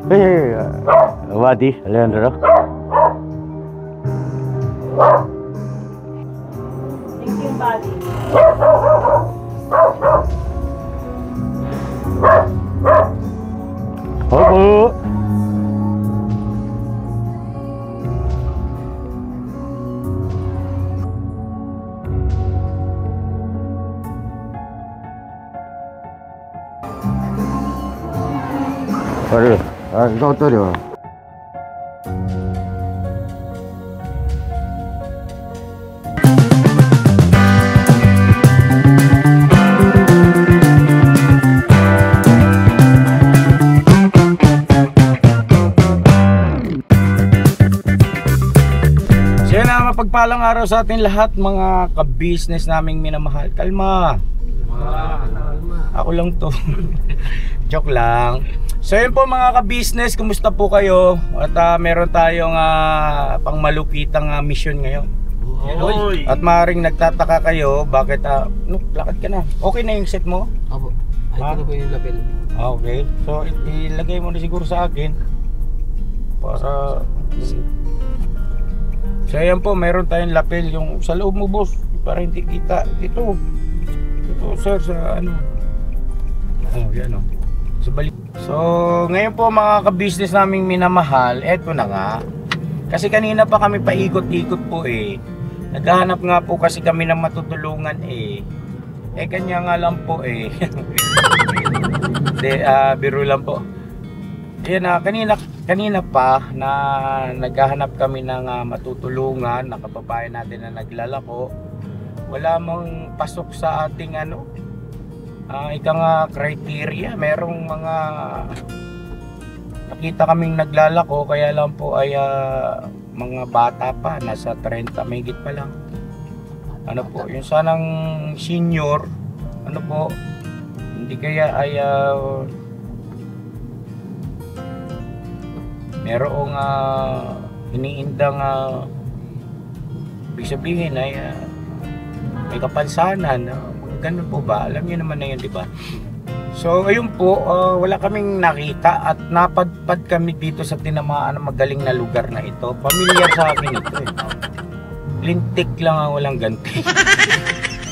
Hey, Wadi, Alejandro. Thank you, buddy. Opo. Pare, ikaw to, di ba? Mapagpalang araw sa ating lahat, mga ka-business naming minamahal. Kalma. Ako lang to. Joke lang. So yun po mga ka-business, kumusta po kayo? At meron tayong pangmalupitang mission ngayon. At maaaring nagtataka kayo, bakit lakad ka na. Okay na yung set mo? Opo. Ay, ito na po yung lapel. Okay. So ilagay mo na siguro sa akin para so ayan po, meron tayong lapel yung sa loob mo, boss, para hindi kita. Ito sir, sa ano. Oh, yan o. Sa balik. So ngayon po mga ka-business naming minamahal, eto na nga. Kasi kanina pa kami paikot-ikot po eh. Naghahanap nga po kasi kami ng matutulungan eh. Kanya nga lang po eh. Biro lang po. Yan kanina pa na naghahanap kami ng matutulungan na kababayan natin na naglalako. Wala mang pasok sa ating criteria. Merong mga nakita kaming naglalako, kaya lang po ay mga bata pa, nasa 30 mahigit pa lang. Ano po, yung sanang senior, ano po, hindi kaya ay merong iniindang ibig sabihin ay may kapansanan, ganun po ba? Alam niyo naman na yun, di ba? So ayun po, wala kaming nakita at napadpad kami dito sa tinamaan ng magaling na lugar na ito. Pamilyar sa akin ito eh. Lintik lang, walang ganti.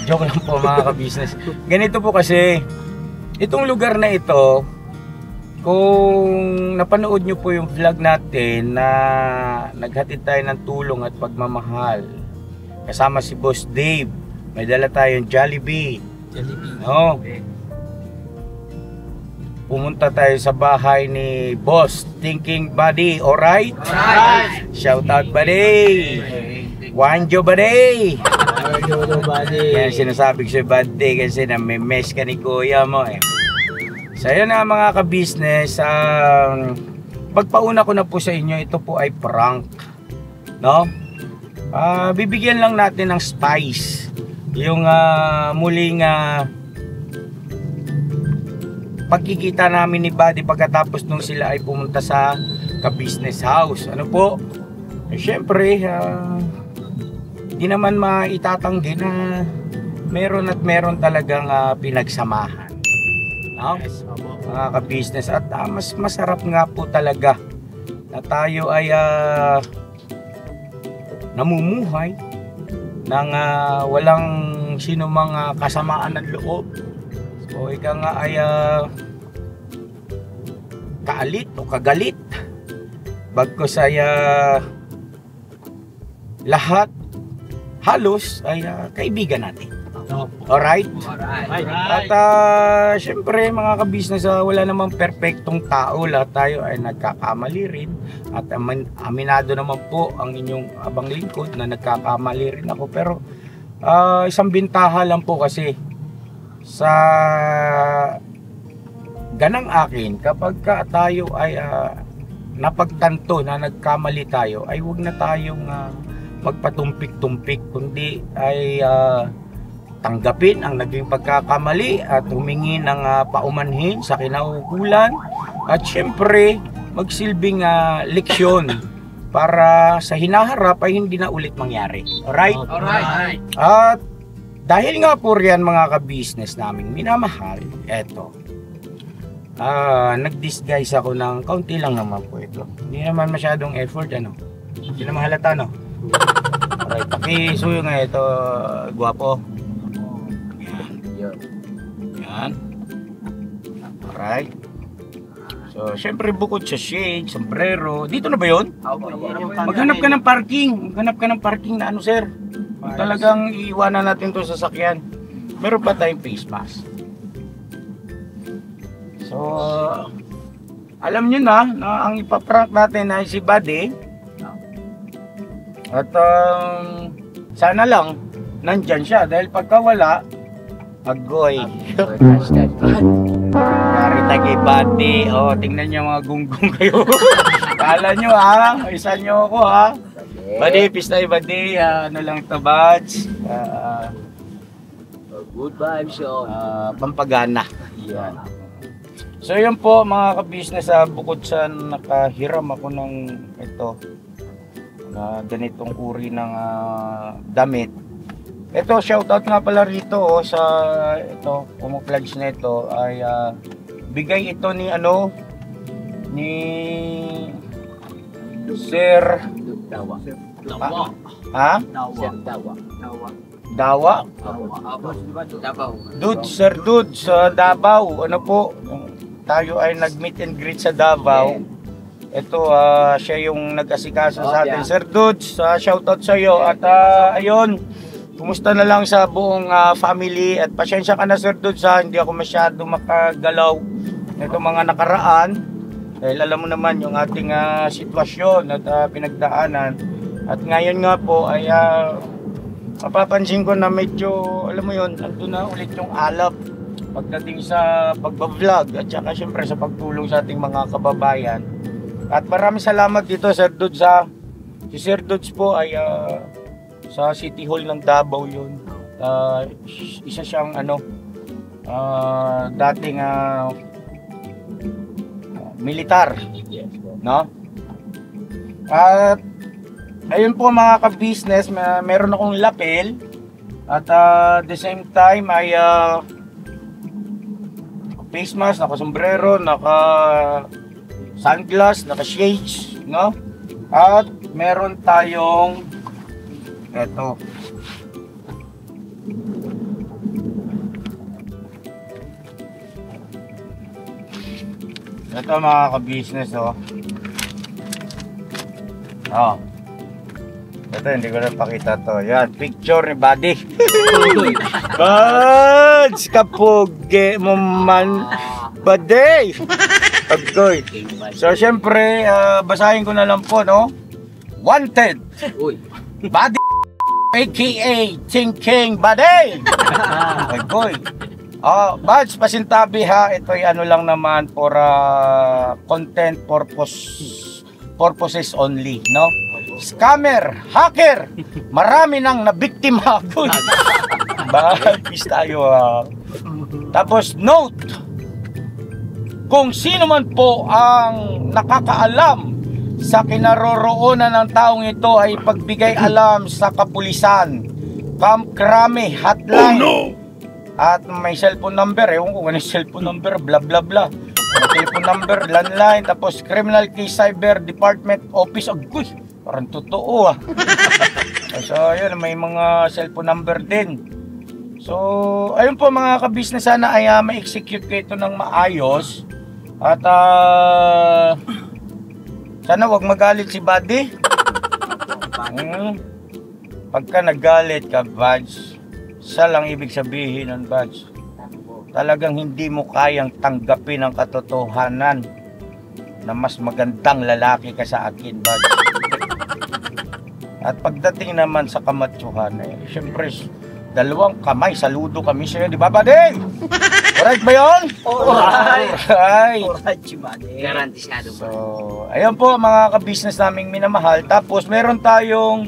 Joke lang po mga ka-business. Ganito po kasi, itong lugar na ito, kung napanood nyo po yung vlog natin na naghatid tayo ng tulong at pagmamahal kasama si Boss Dave, may dala tayong Jollibee. No? Pumunta tayo sa bahay ni Boss Thinking Buddy, alright? Alright! Shout out buddy! Wanjo buddy! Wanjo buddy! Yan sinasabi ko sa buddy kasi nami-mess ka ni kuya mo eh. So yun na mga ka-business, pagpauna ko na po sa inyo, ito po ay prank, no? Bibigyan lang natin ng spice yung muling pagkikita namin ni Buddy pagkatapos nung sila ay pumunta sa ka-business house. Ano po? Syempre, di naman maitatanggi na meron talagang pinagsamahan. No? Mga ka-business, at mas masarap nga po talaga na tayo ay namumuhay ng walang sino mga kasamaan ng loob. So ika nga ay kaalit o kagalit, bagkus ay lahat halos ay kaibigan natin. Alright? At syempre mga ka-business, wala namang perfectong tao. Lahat tayo ay nagkakamali rin. At aminado naman po ang inyong abang lingkod na nagkakamali rin ako. Pero isang bintaha lang po kasi sa ganang akin, kapag tayo ay napagtanto na nagkamali tayo, ay huwag na tayong magpatumpik-tumpik, kundi ay tanggapin ang naging pagkakamali at humingi ng paumanhin sa kinaukulan at syempre magsilbing leksyon para sa hinaharap ay hindi na ulit mangyari. Alright? Alright. At dahil nga po riyan mga ka-business naming minamahal, eto, nag-disguise ako ng kaunti lang naman po ito. Hindi naman masyadong effort, ano. Hindi naman halata, no? Alright, pakisuyo nga ito, gwapo. Yan. Alright. So, syempre bukod sa shade, sombrero, dito na ba yun? Maghanap ka ng parking. Maghanap ka ng parking na ano, sir. Kung talagang iiwanan natin to sa sasakyan. Meron pa tayong face mask. So, alam nyo na ang ipaprank natin ay si Buddy. At sana lang nandyan siya dahil pagka wala, agoy. Narita kay Buddy. O, tingnan nyo mga gunggong kayo. Kala nyo ha, isa nyo ako ha. Buddy, pistay Buddy. Ano lang ito, batch. Good vibes yun. Pampagana. Yan. So yun po mga ka-business, bukod sa nakahiram ako ng ito na ganitong uri ng damit. Ito, shoutout nga pala rito sa ito, kumuplugs na ito ay bigay ito ni ano ni Sir Dawa. ha? Dawa? Dude, Sir Dude sa Davao. Ano po? Tayo ay nag-meet and greet sa Davao. Ito, siya yung nag-asikaso sa atin. Sir Dude, shoutout sa iyo. At ayun, kumusta na lang sa buong family. At pasensya ka na Sir Dude hindi ako masyado makagalaw nito mga nakaraan. Dahil alam mo naman yung ating sitwasyon at pinagdaanan. At ngayon nga po ay mapapansin ko na medyo, alam mo yun, nandun na ulit yung alab pagdating sa pagbablog at saka syempre sa pagtulong sa ating mga kababayan. At maraming salamat dito Sir Dudes si Sir Dudes po ay sa City Hall ng Davao yun. Isa siyang dating militar, no? At ayun po mga ka-business, meron akong lapel at the same time ay face mask, naka sombrero, naka sunglass, naka shades, no? At meron tayong eto. Ito mga ka-business, ito, hindi ko na pakita to. Yan, picture ni Buddy. Buds! Kapugi mo man. Buddy! Pagkoy. So, syempre, basahin ko na lang po, no? Wanted! Buddy! A.K.A. Ching King Buddy! Pagkoy. Buds, pasintabi ha. Ito ay ano lang naman for content purposes only, no? Scammer, hacker, marami nang nabiktima. Bagis tayo. Tapos note, kung sino man po ang nakakaalam sa kinaroroonan ng taong ito ay pagbigay alam sa kapulisan, Camp Crame hotline. At may cellphone number, ewan ko kung ano yung cellphone number, bla bla bla. Telephone number, landline, tapos criminal case cyber department office. Agoy, parang totoo So yun, may mga cellphone number din. So ayun po mga ka-business, sana ay ma-execute ko ito ng maayos. At sana wag magalit si Buddy. Pagka nagalit ka, Buds, isa lang ibig sabihin ng Buds, talagang hindi mo kayang tanggapin ang katotohanan na mas magandang lalaki ka sa akin, Buds. At pagdating naman sa kamatsuhan, syempre, dalawang kamay, saludo kami sa'yo, di ba, Buddy? Alright ba yun? Alright. Garantisado ba? So, ayun po mga ka-business naming minamahal. Tapos, meron tayong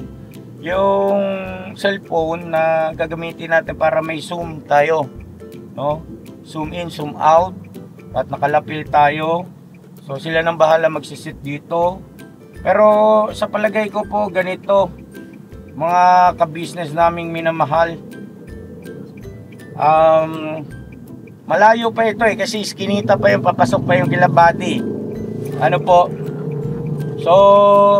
yung cellphone na gagamitin natin para may zoom tayo, no? Zoom in, zoom out, at nakalapil tayo. So sila nang bahala magsisit dito. Pero sa palagay ko po ganito, mga ka-business naming minamahal, malayo pa ito kasi iskinita pa yung papasok pa yung kila body. Ano po? So,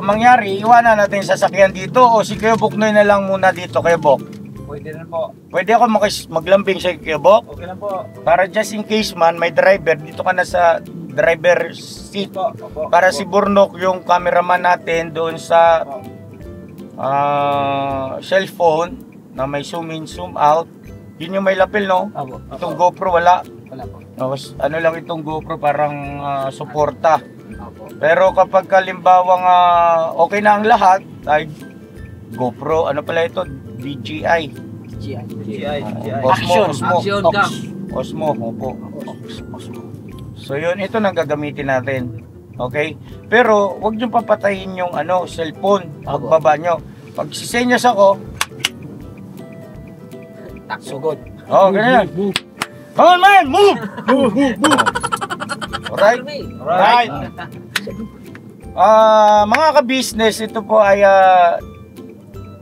mangyari, iwanan natin yung sasakyan dito o si Kuya Bok na lang muna dito, Kuya Bok. Pwede rin po. Pwede ako maglambing sa Kuya Bok? Okay lang po. Para just in case man, may driver, dito ka na sa driver seat. Para si Burnok, yung cameraman natin doon sa cellphone na may zoom in, zoom out. Yun yung may lapel, no? Opo. Itong GoPro wala. Wala po. Ano lang itong GoPro, parang suporta. Opo. Pero kapag kalimbawang okay na ang lahat, ay GoPro, ano pala ito? DJI. GI. Osmo. Action cam. Osmo, opo. So yun, ito nang gagamitin natin. Okay? Pero wag niyo papatayin yung cellphone pagbaba nyo. Pag sisenyas ako, Sugod. oh, ganyan. Come on, man! Move! Alright? Alright. Mga ka-business, ito po ay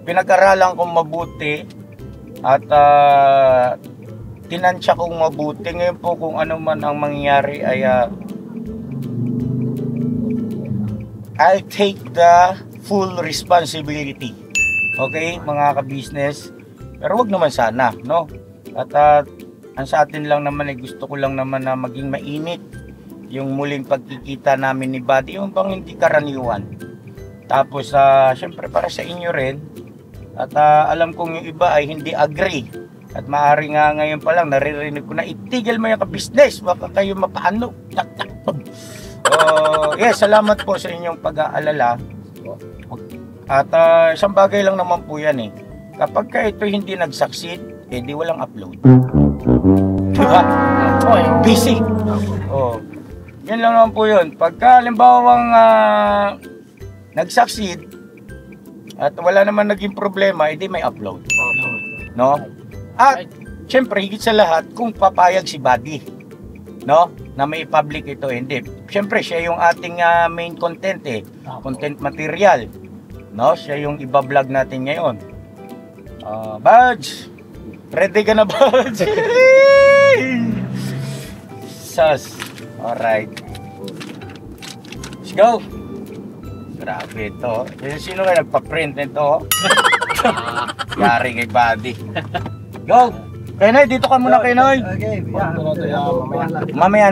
pinag-aralan kong mabuti at tinansya kong mabuti. Ngayon po kung ano man ang mangyayari ay I'll take the full responsibility. Okay, mga ka-business? Pero wag naman sana, no? At ang sa atin lang naman ay gusto ko lang naman na maging mainit yung muling pagkikita namin ni Buddy, yung bang hindi karaniwan. Tapos syempre para sa inyo rin. At alam kong yung iba ay hindi agree. At maaari nga ngayon pa lang naririnig ko na itigil mo yung ka-business, baka kayo mapaano. Yes, salamat po sa inyong pag-aalala. At isang bagay lang naman po yan eh. Kapag ka ito hindi nag-succeed, di walang upload. Diba? Busy. Yan lang naman po yun. Pagka halimbawang nag-succeed at wala naman naging problema, edi may upload. No? At syempre, higit sa lahat, kung papayag si Buddy, no? Na may public ito, hindi. Syempre, siya yung ating main content content material. No? Siya yung iba-vlog natin ngayon. Budge! Ready ka na, Budge? Sus. Alright. Let's go. Grabe ito. Sino ka nagpa-print nito? Yari kay Buddy. Go! Kenoy, dito ka muna, Kenoy. Okay. Mamaya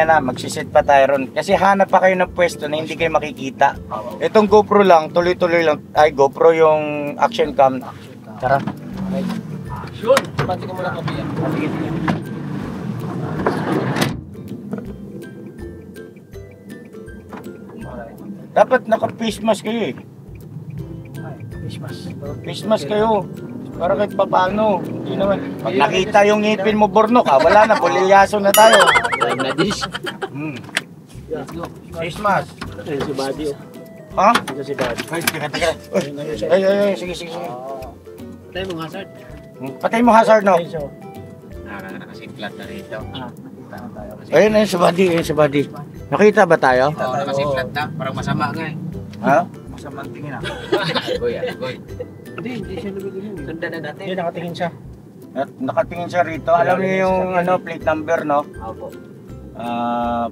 na. Magsisit pa tayo ron. Kasi hanap pa kayo ng pwesto na hindi kayo makikita. Itong GoPro lang, tuloy-tuloy lang. Ay, GoPro yung action cam. Tara. Action! Pati ko muna kapiyan. Dapat naka-face mask kayo eh. Face mask kayo. Para kahit papaano. Hindi naman. Pag nakita yung ngipin mo, Burnok, wala na. Bulilyaso na tayo. Face mask. Si Buddy. Ha? Ito si Buddy. Ay, teka. Ay, sige. Patay mo hazard. Patay mo hazard, no? Nakasimplat na rito. Ayun si Buddy. Nakita ba tayo? Nakasimplat na. Parang masama nga eh. Ha? Masamang tingin ah. Goy. Hindi siya lumilin. Sundan na natin. Hindi, nakatingin siya. Nakatingin siya rito. Alam niyo yung plate number, no? Opo.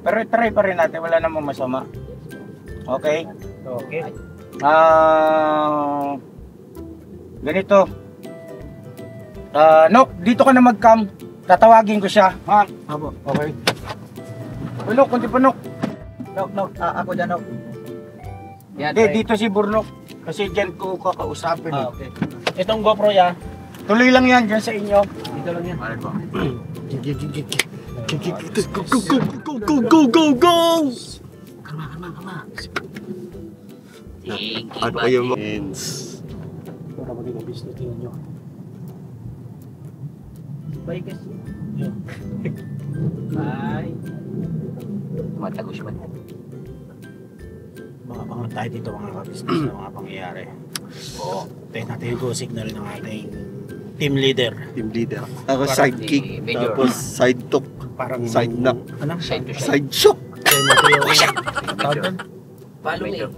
Pero try pa rin natin. Wala namang masama. Okay? Okay. Ganito. Nok, dito ka na mag-cam. Tatawagin ko siya. Ha? Opo. Okay. Uy, Nok, kunti pa, Nok. Nok. Ako dyan, Nok. Yan, Hindi, dito si Burnok. Kasi dyan ko kakausapin. okay. Itong GoPro ya. Tuloy lang yan dyan sa inyo. Dito lang yan. Go! Kama. Ano kayo mo? Para mo dito business niyo. Bye kasi. Bye. Matagos ba? Mga tayo dito mga ka-business na mga pangyayari. Oo. Tayo natin yung go signal ng ating team leader. Team leader. Ako Parang sidekick, ni Major. tapos side talk, Parang side knock, ano? Side to side. side shock. Tayo natin yung tawag doon? Follow me.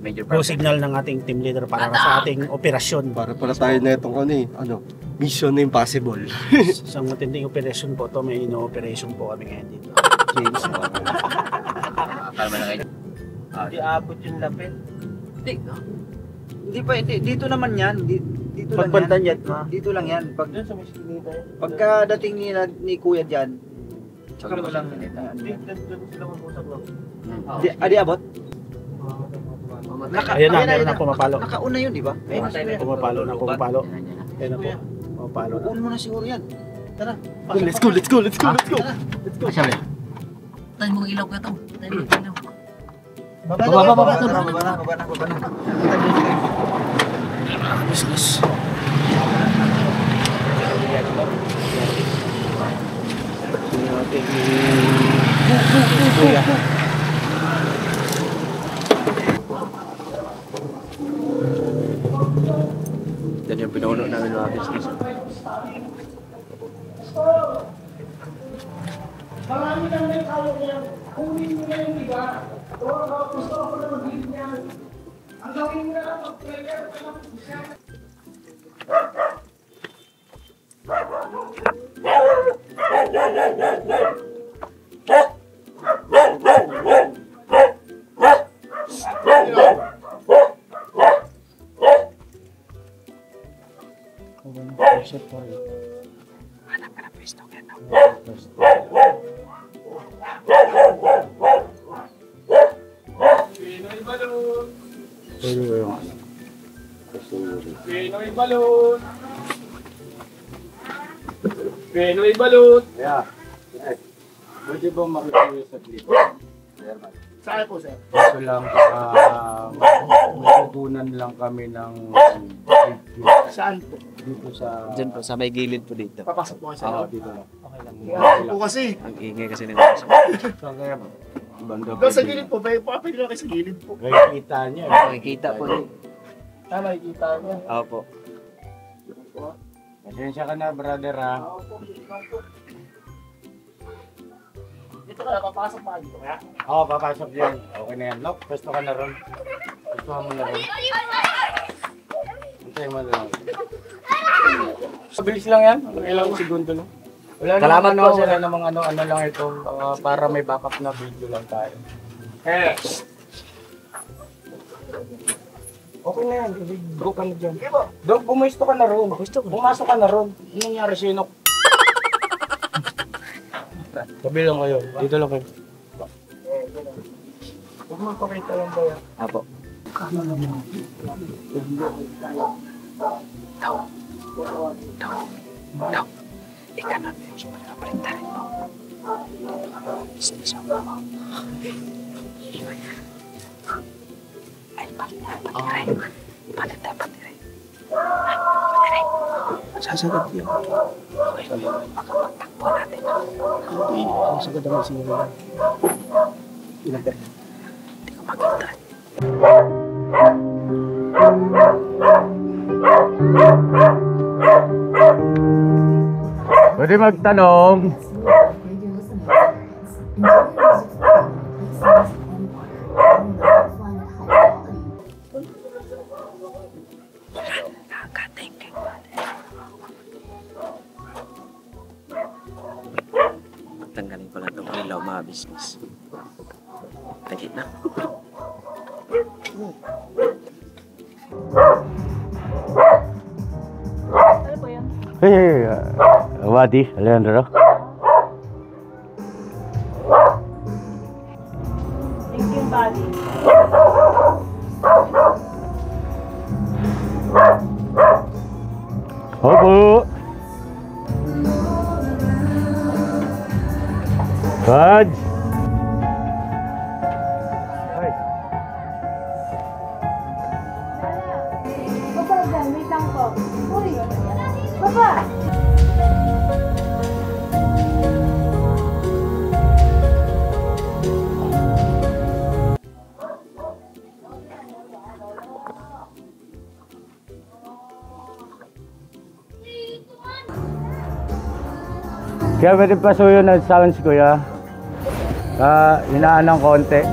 Major Go signal ng ating team leader para sa ating operasyon. Para pala tayo na itong ano. Mission Impossible. Isang matinding operation po to. May ino-operation po kami ngayon dito. James Bond. Kalma na kayo. Hindi abot yung lapit. Hindi, no? Hindi pa, hindi. Dito naman yan. Dito lang Pagbantan yan. yan. Dito lang yan. Pagkadating ni Kuya dyan, tsaka mo lang. Di abot? Ayan na, meron na pumapalo. Nakauna yun, di ba? Pumapalo na, pumapalo. Ayan na po. Pumapalo na. Uun mo na siguro yan. Tara. Let's go, let's go, let's go, let's go. Sabi. Tayo mong ilaw ka ito. Tayo mong ilaw. Baba na. Business. Kuya. Yan yung pinuno namin mga business. Pinoy balot! Pinoy balot! Yeah. Pwede ba makikinig sa clip? Saan po, sir? Ito lang, matutunan lang kami ng Saan po? dito sa... Diyan po, sa may gilid po dito. Papasok po kayo sa loob. dito lang. Okay lang. Po kasi. Ang ingay kasi nila. Saan kaya ba? Banda Doon sa gilid po, pwede lang kayo sa gilid po. Kaya kita niya. Makikita po rin. Nakikita niya. Opo. Pasensya ka na, brother, ha? Dito ka na, papasok pa dito kaya? Oo, papasok yan. Okay na yan. Look, pwesto ka na ron. Pwesto mo na ron. Antay mo na lang. Mabilis lang yan. Ilang segundo lang. Wala Salamat namang po, ano, sir. wala namang ano lang ito. Para may backup na video lang tayo. Eh. Okay na yan. Go ka na dyan. Dog, bumisto ka na ron. Pumasok ka na ron. Ano nangyari sa'yo, Nok? Sabi lang kayo. Dito lang kayo. Huwag mo pakita lang ba yan? Opo. Ika na, palintarin mo. Ay, patiray. Patiray, patiray. Sasagad yun. Okay, makapagtakbo natin. Hindi, sasagad ang sinila. Ilang per? Hindi ko makita. Pwede magtanong. Nakakatingking. Tanggalin ko lang itong ilaw mga business. Tagit na. Ano po yan? Hey, Wadi, Alejandro. Thank you, buddy. Opo. Bad. Ay. Baba dyan, wait lang po. Uy, baba! Kaya pwede pasuyo ng sounds, kuya. Hinaan ng konti.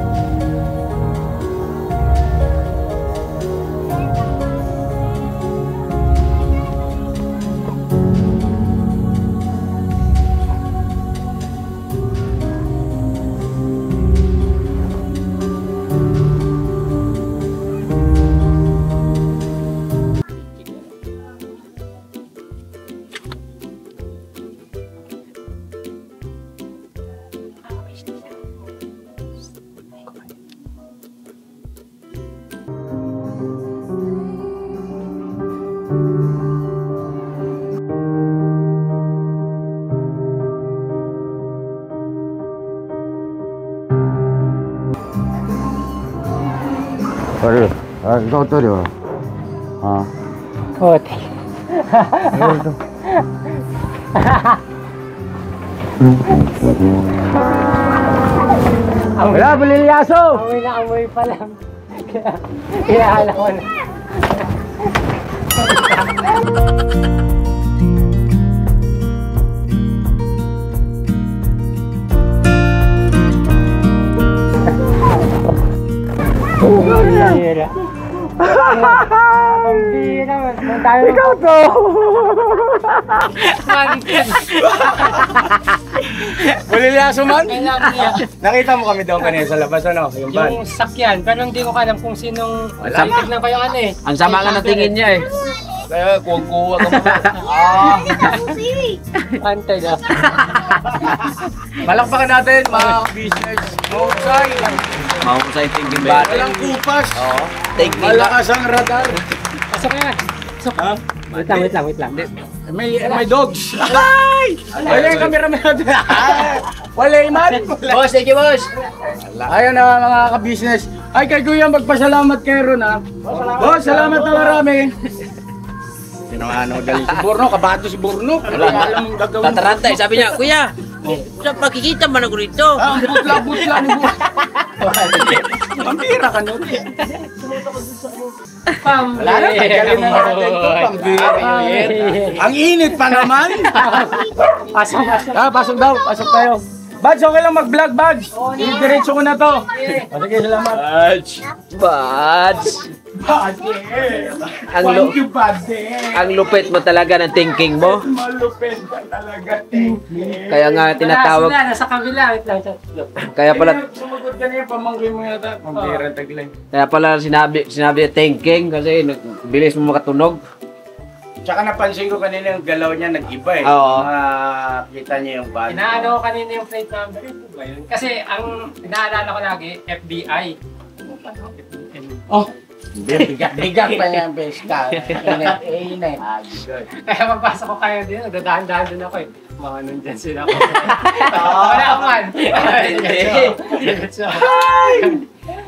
Sorry. Ikaw to, di ba? Oh, thank Wala, bulilyaso! Amoy na amoy pa lang. Kaya alam ko na. Pambira. Pambira. Ikaw to! Bulilyaso man? Nakita mo kami doon kanina sa labas, ano? Yung van. Yung sakyan, pero hindi ko alam kung sinong titignan ko yung ano eh. Ang sama nga na tingin niya eh. Kaya kuha ka mo. Antay na. Palakpakan natin, mga business. Mahusay. Mahusay thinking ba? Walang kupas. Oo. Thinking ba? Malakas ang radar. Pasok na. Ha? Wait lang. May dogs. Ay! Wala yung cameraman natin. Wala yung man. Boss, thank you, boss. Ayun na mga ka-business. Ay kay Kuya, magpasalamat kayo ron ha. Boss, salamat na marami. Sino ano galing si Burno? Kabado si Burno. Wala alam mong gagawin. Tatarantay, sabi niya, Kuya, sa makikita man ako rito. Ang butla ni Burno. Pambira ka nun. Wala na, tagalin na natin ito. Pambira. Ang init pa naman. Pasok. Pasok daw. Pasok tayo. Bads, okay lang mag-vlog, Bads. Diretso ko na to. Sige, salamat. Bads. Thank you, Bads. Ang lupit mo talaga ng thinking mo. Malupit ka talaga, thinking. Kaya nga tinatawag. Sila, nasa kabila. Wait lang. Kaya pala, Sumugod ka na yung pamangkin mo yata. Pambira, taglay. kaya pala sinabi thinking kasi bilis mo makatunog. Tsaka napansin ko kanina yung galaw niya nag-iba eh. Oo. Kita niya yung body. Inaano ko kanina yung plate number. Ito ba yun? Kasi ang inaalala ko lagi, FBI. Oh! Bigat pa niya ang peska. Init. Kaya magpasok ko kayo din, nagdadahan-dahan din ako eh. Mga nandyan sila ko. Wala man.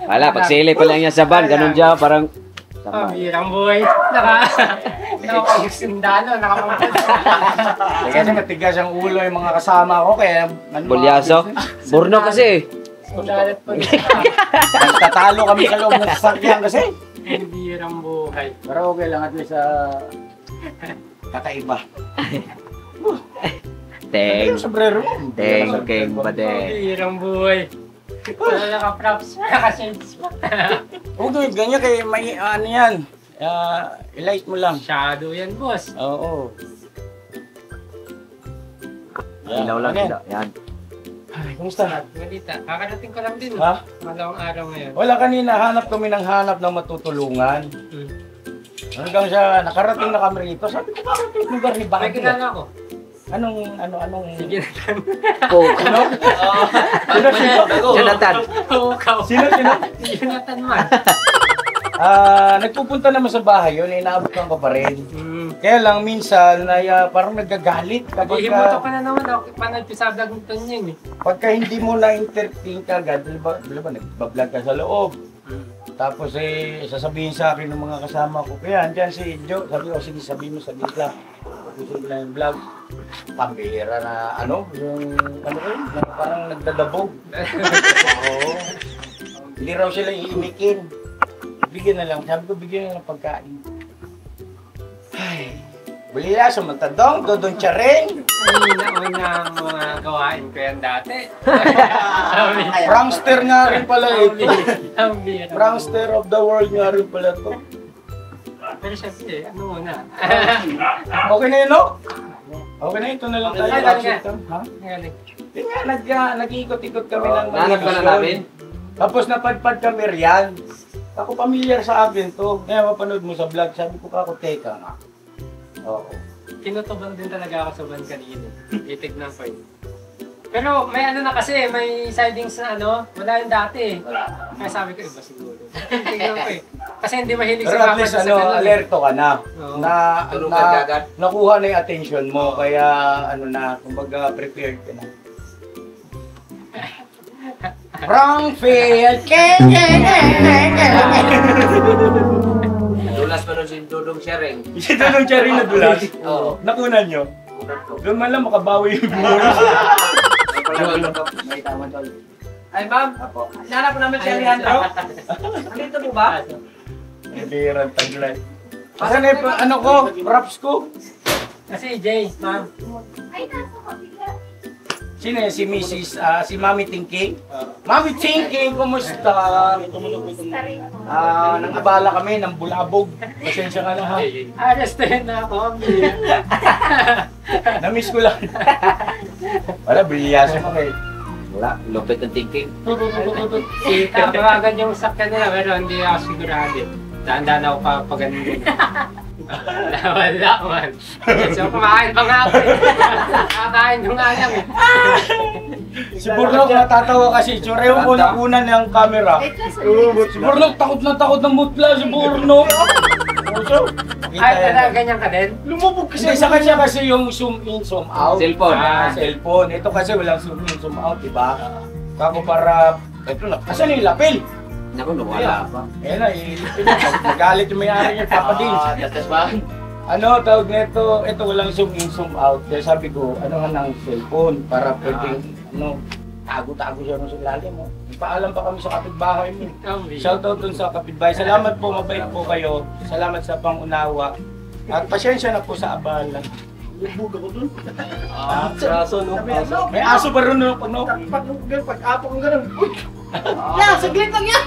Wala, pag sili pa lang yan sa van, ganun dyan, parang Pambirang buhay. Nakapag-sindalo, nakapag Kasi matigas ang ulo yung mga kasama ko kaya... bulyaso. Burno kasi. Sudalat pa rin. Tatalo kami sa loob ng sasakyan kasi. Pambirang buhay. Pero okay lang at least kakaiba. Teng, Sombrero. thinking ba din. Pambirang buhay. Wala naka-props, naka-shades pa. Okay, ganyan kay may ano yan. I-light mo lang. Shadow yan, boss. Oo. Ilaw lang, Ano yan? ilaw. Yan. Ay, kumusta? Malita. Kakarating ko lang din. Ha? Malawang araw ngayon. Wala kanina, hanap kami ng hanap ng matutulungan. Hanggang siya, nakarating na kami rito. Sabi ko, bakit yung lugar ni May Bagay? kilala ko. Anong... Sige na tan. Ano? Jonathan. Sino? Jonathan man. Nagpupunta naman sa bahay yun, inaabutan ko pa rin. Kaya lang minsan, parang nagagalit kapag Ihimuto ka na naman ako. Panood ko sa vlog nito niya eh. pagka hindi mo na-entertain ka agad, di ba nagbablog ka sa loob. Tapos sasabihin sa akin ng mga kasama ko, kaya andyan si Joe, sabi ko, sige sabihin mo sa gitla. Pusin ko lang yung vlog. Pambihira na yung na parang nagdadabog. Oo. Hindi raw sila iimikin. Bigyan na lang, sabi ko bigyan na lang pagkain. Ay, bulila, sumantadong, dodong tsaring. Una ang mga gawain ko yan dati. Prankster nga rin pala ito. Ang bira. Prankster of the world nga rin pala ito. Pero syempre, ano muna? Okay na yun, no? Okay na, ito na lang tayo. Ay, talaga. Ha? Ngayon, Yun nga, nag-iikot-ikot kami ng Nahanap ka na location. namin? Tapos napadpad kami riyan. Ako familiar sa akin to. Kaya mapanood mo sa vlog, sabi ko ako, teka nga. Oo. tinutuban din talaga ako sa van kanina. Titignan ko yun. Pero may ano na kasi, may sidings na ano, wala yung dati eh. Kaya sabi ko, iba siguro. Tignan ko eh. Kasi hindi mahilig Pero sa at least kapatid sa ganun eh. alerto ka na. Oo. Na nakuha na yung attention mo, kaya kumbaga prepared ka na. Wrong field! Nadulas pa rin si Dudong Sharing. Si Dudong Sharing nadulas. Oo. Nakunan nyo. Doon man lang makabawi yung May tama tol. Ay ma'am, hanap namin si Alejandro. Nandito po ba? Ibiran taglay. Asan na yung ano ko? Props ko? Kasi Jay, ma'am. Ay, nasa kabila. Sino yun? Si Mrs. si Mami Tingking? Mami Tingking, kumusta? Nang abala kami ng bulabog. Pasensya ka na ha. Arrested na ako. Namiss ko lang. Wala, brilyaso ka eh. Wala, lupit ng thinking. Tabagan yung sakyan nila, pero hindi ako sigurado. Daan-daan ako pa ganun. Wala man. So kumakain pa nga ako. Kakain nyo nga lang eh. Si Burnok natatawa kasi. Tsura yung unang-una ng camera. Si Burnok takot na takot ng mutla. Si Burnok. Ay, talaga ganyan ka din? Lumubog kasi. Sa kanya kasi yung zoom in, zoom out. Cellphone. Cellphone. Ito kasi walang zoom in, zoom out, diba? Kako para, ito na. Asan yung lapel? Naku, nawala pa. Ayan na, magalit yung may-ari niya, Papa Dins. Tatas ba? Ano, tawag nito, ito walang zoom in, zoom out. Kaya sabi ko, ano nga ng cellphone para pwedeng, tago-tago siya sa ilalim mo. Paalam pa kami sa kapitbahay mo. Shoutout dun sa kapitbahay. Salamat po, mabait po kayo. Salamat sa pangunawa. At pasyensya na po sa abala. Lubog ako dun. Aso, no? May aso pa rin no? Pag-apo kong gano'n. Yan, saglit lang yan!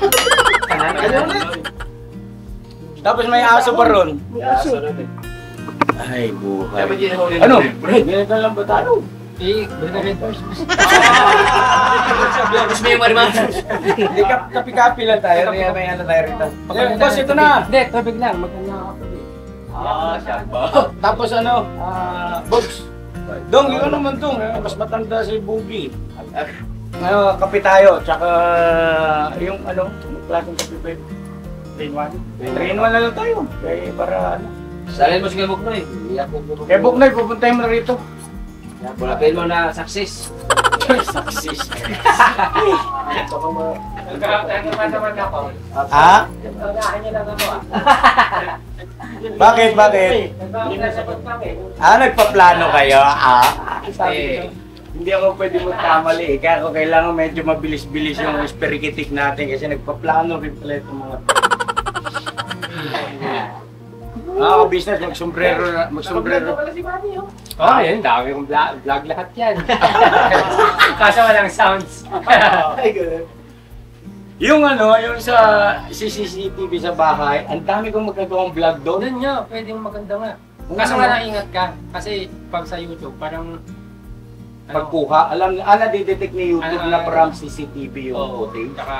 Tapos may aso pa ron. May aso rin eh. Ay, buhay. Dapat yun ako Ano? Ganito lang ba tayo? Eh, balik rin first. Gusto mo yung marimang? Hindi, kapi-kapi lang tayo. May ano tayo rito. Boss, ito na! Hindi, tubig lang. Maganda ako tubig. Siya ba? Tapos ano, Bogs. Dong, ikaw naman dong. Mas matanda si Boogie. Kape tayo, tsaka yung ano, klaseng kape ba yun? 3-in-1? 3-in-1 na lang tayo. Kaya para ano. Salin mo si Kabuk na eh. Kaya Buknoy, pupuntahin mo na rito. Bulapin mo na success. Success. Naman ako. Ha? Unahan niyo lang ako ah. Bakit? Nagpaplano kayo? Hindi ako pwede magkamali eh. Kaya ako kailangan medyo mabilis-bilis yung esperikitik natin kasi nagpaplano rin pala itong mga business, mag-sombrero. Oh, yun. Dami kong vlog lahat yan. Kaso walang sounds. Yung ano, yung sa CCTV sa bahay, ang dami kong magagawang vlog doon. Doon nga, pwedeng maganda nga. Kaso nga naingat ka. Kasi pag sa YouTube, parang Pagkuha, nadidetect ni YouTube na from CCTV yung footage. Tsaka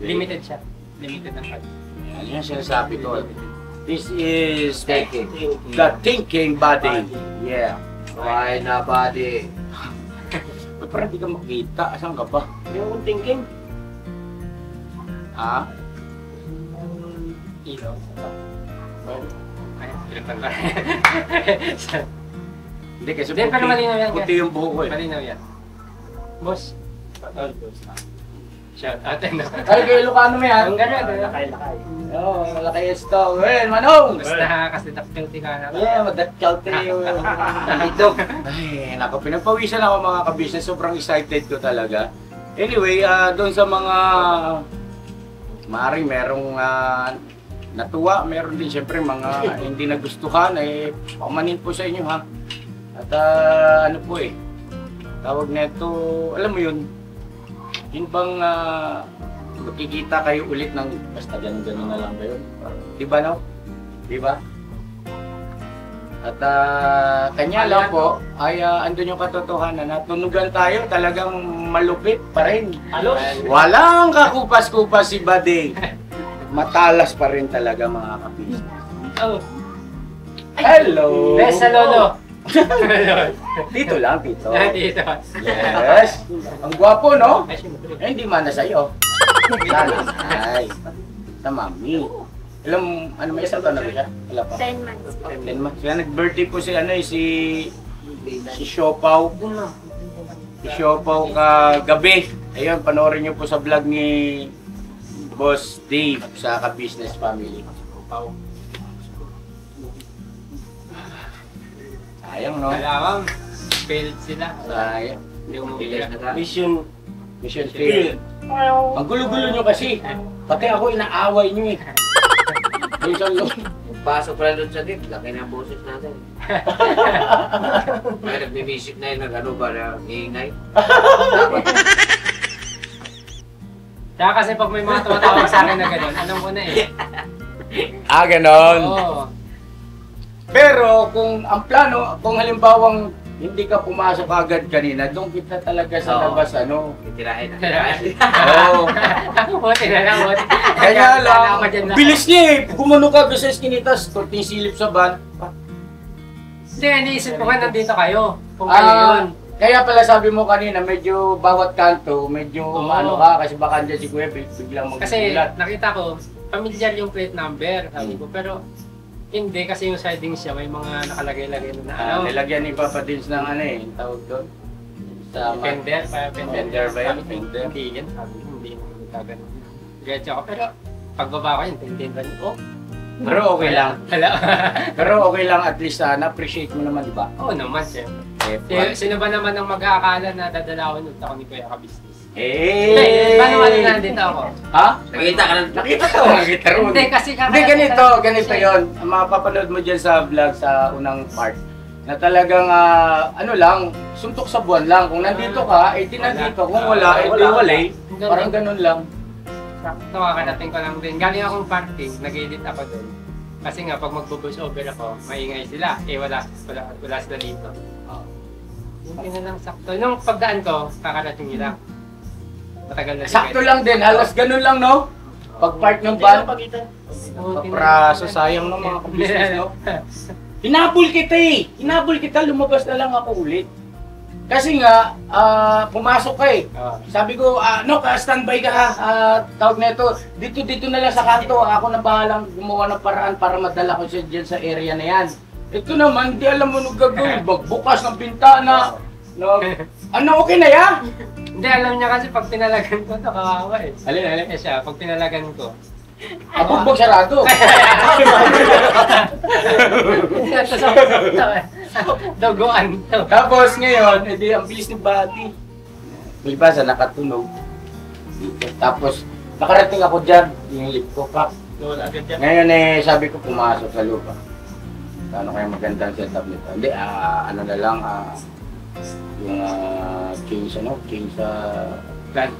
limited siya. Limited ang pag. Yan yung sinasabi ko. This is the thinking body. Yeah. Why na body? Parang di ka makita. Asan ka ba? Yung thinking? Ha? Ilaw. Ay, pinagtanda. Hindi kasi Hindi, pero malinaw yan. puti yung buhok ko eh. Malinaw yan. Boss. Shout out. Ay, kayo Ilocano mo yan. Ang gano'n. Lakay-lakay. Oo, malaki yung stock. Well, Manong! Basta kasi daktilti ka na. Yeah, madakyalte yung dito. Ay, naku, pinagpawisan ako mga ka-business. Sobrang excited ko talaga. Anyway, doon sa mga maaaring merong natuwa, meron din siyempre mga hindi nagustuhan, pamanin po sa inyo ha. At ano po tawag nito, alam mo yun, yun bang makikita kayo ulit ng basta ganun na lang ba yun? Di ba no? Di ba? At kanya lang po ay andun yung katotohanan na tunugan tayo talagang malupit pa rin. Walang kakupas-kupas si Bading. Matalas pa rin talaga mga kapis. Oh. Hello! Best sa lolo. Dito lang, dito. Dito. Yes! Ang gwapo, no? Ay, syempre. Hindi man na sa'yo. Ay, sa mami. Alam, ano may isang taon na ba siya? Wala pa. 10 months. 10 months. Kaya nag-birthday po si si Siopaw. Si Siopaw kagabi. Ayun, panoorin niyo po sa vlog ni Boss Dave sa Ka-Business Family. Pau. Sayang, no? Malamang, failed sila. Sayang. Hindi umumira. Mission failed. Ang gulo-gulo nyo kasi. Pati ako inaaway nyo eh. Minsan lang. Pasok pala doon sa dip, laki na boses natin. May nagmi-music na yun, nag-ano ba, iingay. Kaya kasi pag may mga tumatawag sa akin na gano'n, alam ko na eh. Ganon. Oo. Pero kung ang plano, kung halimbawang hindi ka pumasok agad kanina, doon kita talaga sa Oo. labas, ano. Itirahin na. Oo. Buti na lang, buti. Kaya lang, ako dyan na. bilis niya eh. Gumano ka doon sa skinitas, torting silip sa van. Hindi, iniisip ko nga nandito kayo. Kung kayo yun. Kaya pala sabi mo kanina, medyo bawat kanto, medyo Oo. maano ka kasi baka andyan si Kuya biglang Kasi magsulat. nakita ko, familiar yung plate number, sabi ko. Pero hindi kasi yung sidings siya, may mga nakalagay-lagay na ano. Nilagyan ni Papa Dins ng ano eh, yung tawag doon. Sa Fender, Fender ba yun? Fender. Hindi yan, sabi ko, hindi naman nagkaganon. Diretso ako, pero pagbaba ko yun, tintindan ko. Pero okay lang. Hala. Pero okay lang at least na-appreciate mo naman, di ba? Oo naman, siyempre. F1. Sino ba naman ang mag-aakala na dadalawin ulit ako ni Kuya Ka-Business? Eh! Paano wala nandito ako? Ha? Nakita ka na. Nakita ko. Nakita ron. Hindi, kasi Hindi, ganito yon. Mapapanood mo dyan sa vlog sa unang part. Na talagang, ano lang, suntok sa buwan lang. Kung nandito ka, eh di nandito. Kung wala, eh di wala. Parang ganun lang. Sakto, kakarating ko lang din. Galing akong parking, nag-edit ako doon. Kasi nga, pag mag-bus over ako, maingay sila. Eh, wala sila dito. Yung lang sakto. Nung pagdaan ko, kakarating nila. Matagal na Sakto lang din. Halos ganun lang, no? Pag-park ng van. Papraso, sayang ng mga business, no? Hinabol kita eh. Hinabol kita, lumabas na lang ako ulit. Kasi nga, pumasok ka eh. Sabi ko, standby ka ha. Tawag na ito, dito na lang sa kanto. Ako na bahalang gumawa ng paraan para madala ko siya dyan sa area na yan. Ito naman, di alam mo nung gagawin. Magbukas ng bintana. Ano, okay na yan? Hindi, alam niya kasi pag pinalagan ko, nakawawa eh. Alin? Eh siya, pag pinalagan ko. Abugbog sarado. Dogoan to. Tapos ngayon, edi ang bilis ni Buddy. Bilbasa, nakatunog. Tapos, nakarating ako dyan, yung lip ko, pak. Ngayon eh, sabi ko pumasok sa lupa. Ano kaya magandang setup nito? Hindi, ano na lang, yung change sa plan,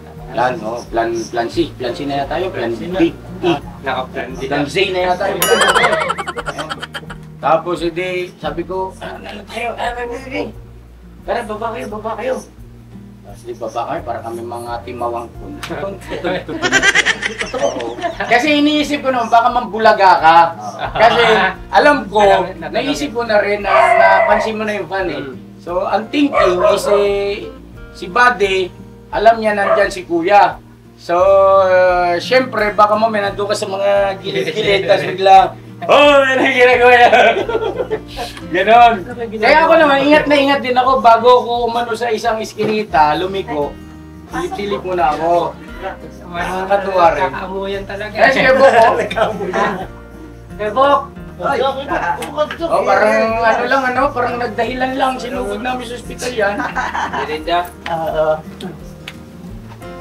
no? Plan C na yata yun, plan B. Naka-plan din. Plan Z na yata yun. Tapos hindi, sabi ko, ano tayo? Tara, baba kayo. Tapos di baba kami, para kami mga timawang kun. Kasi iniisip ko naman, baka mambulaga ka. Kasi alam ko, naisip ko na rin na napansin mo na yung fan eh. So, ang thinking is si Buddy, alam niya nandyan si Kuya. So, syempre, baka mo may nandun ka sa mga gilid-gilid, tapos bigla, may ginagawa yan. Ganon. Kaya ako naman, ingat na ingat din ako bago ko umano sa isang iskinita, lumiko. Silip-silip muna ako. Nakakatuwa rin. Kakamuyan talaga. Kaya sige, Boko. Bok! Parang nagdahilan lang. Sinugod namin sa ospital yan. Melinda.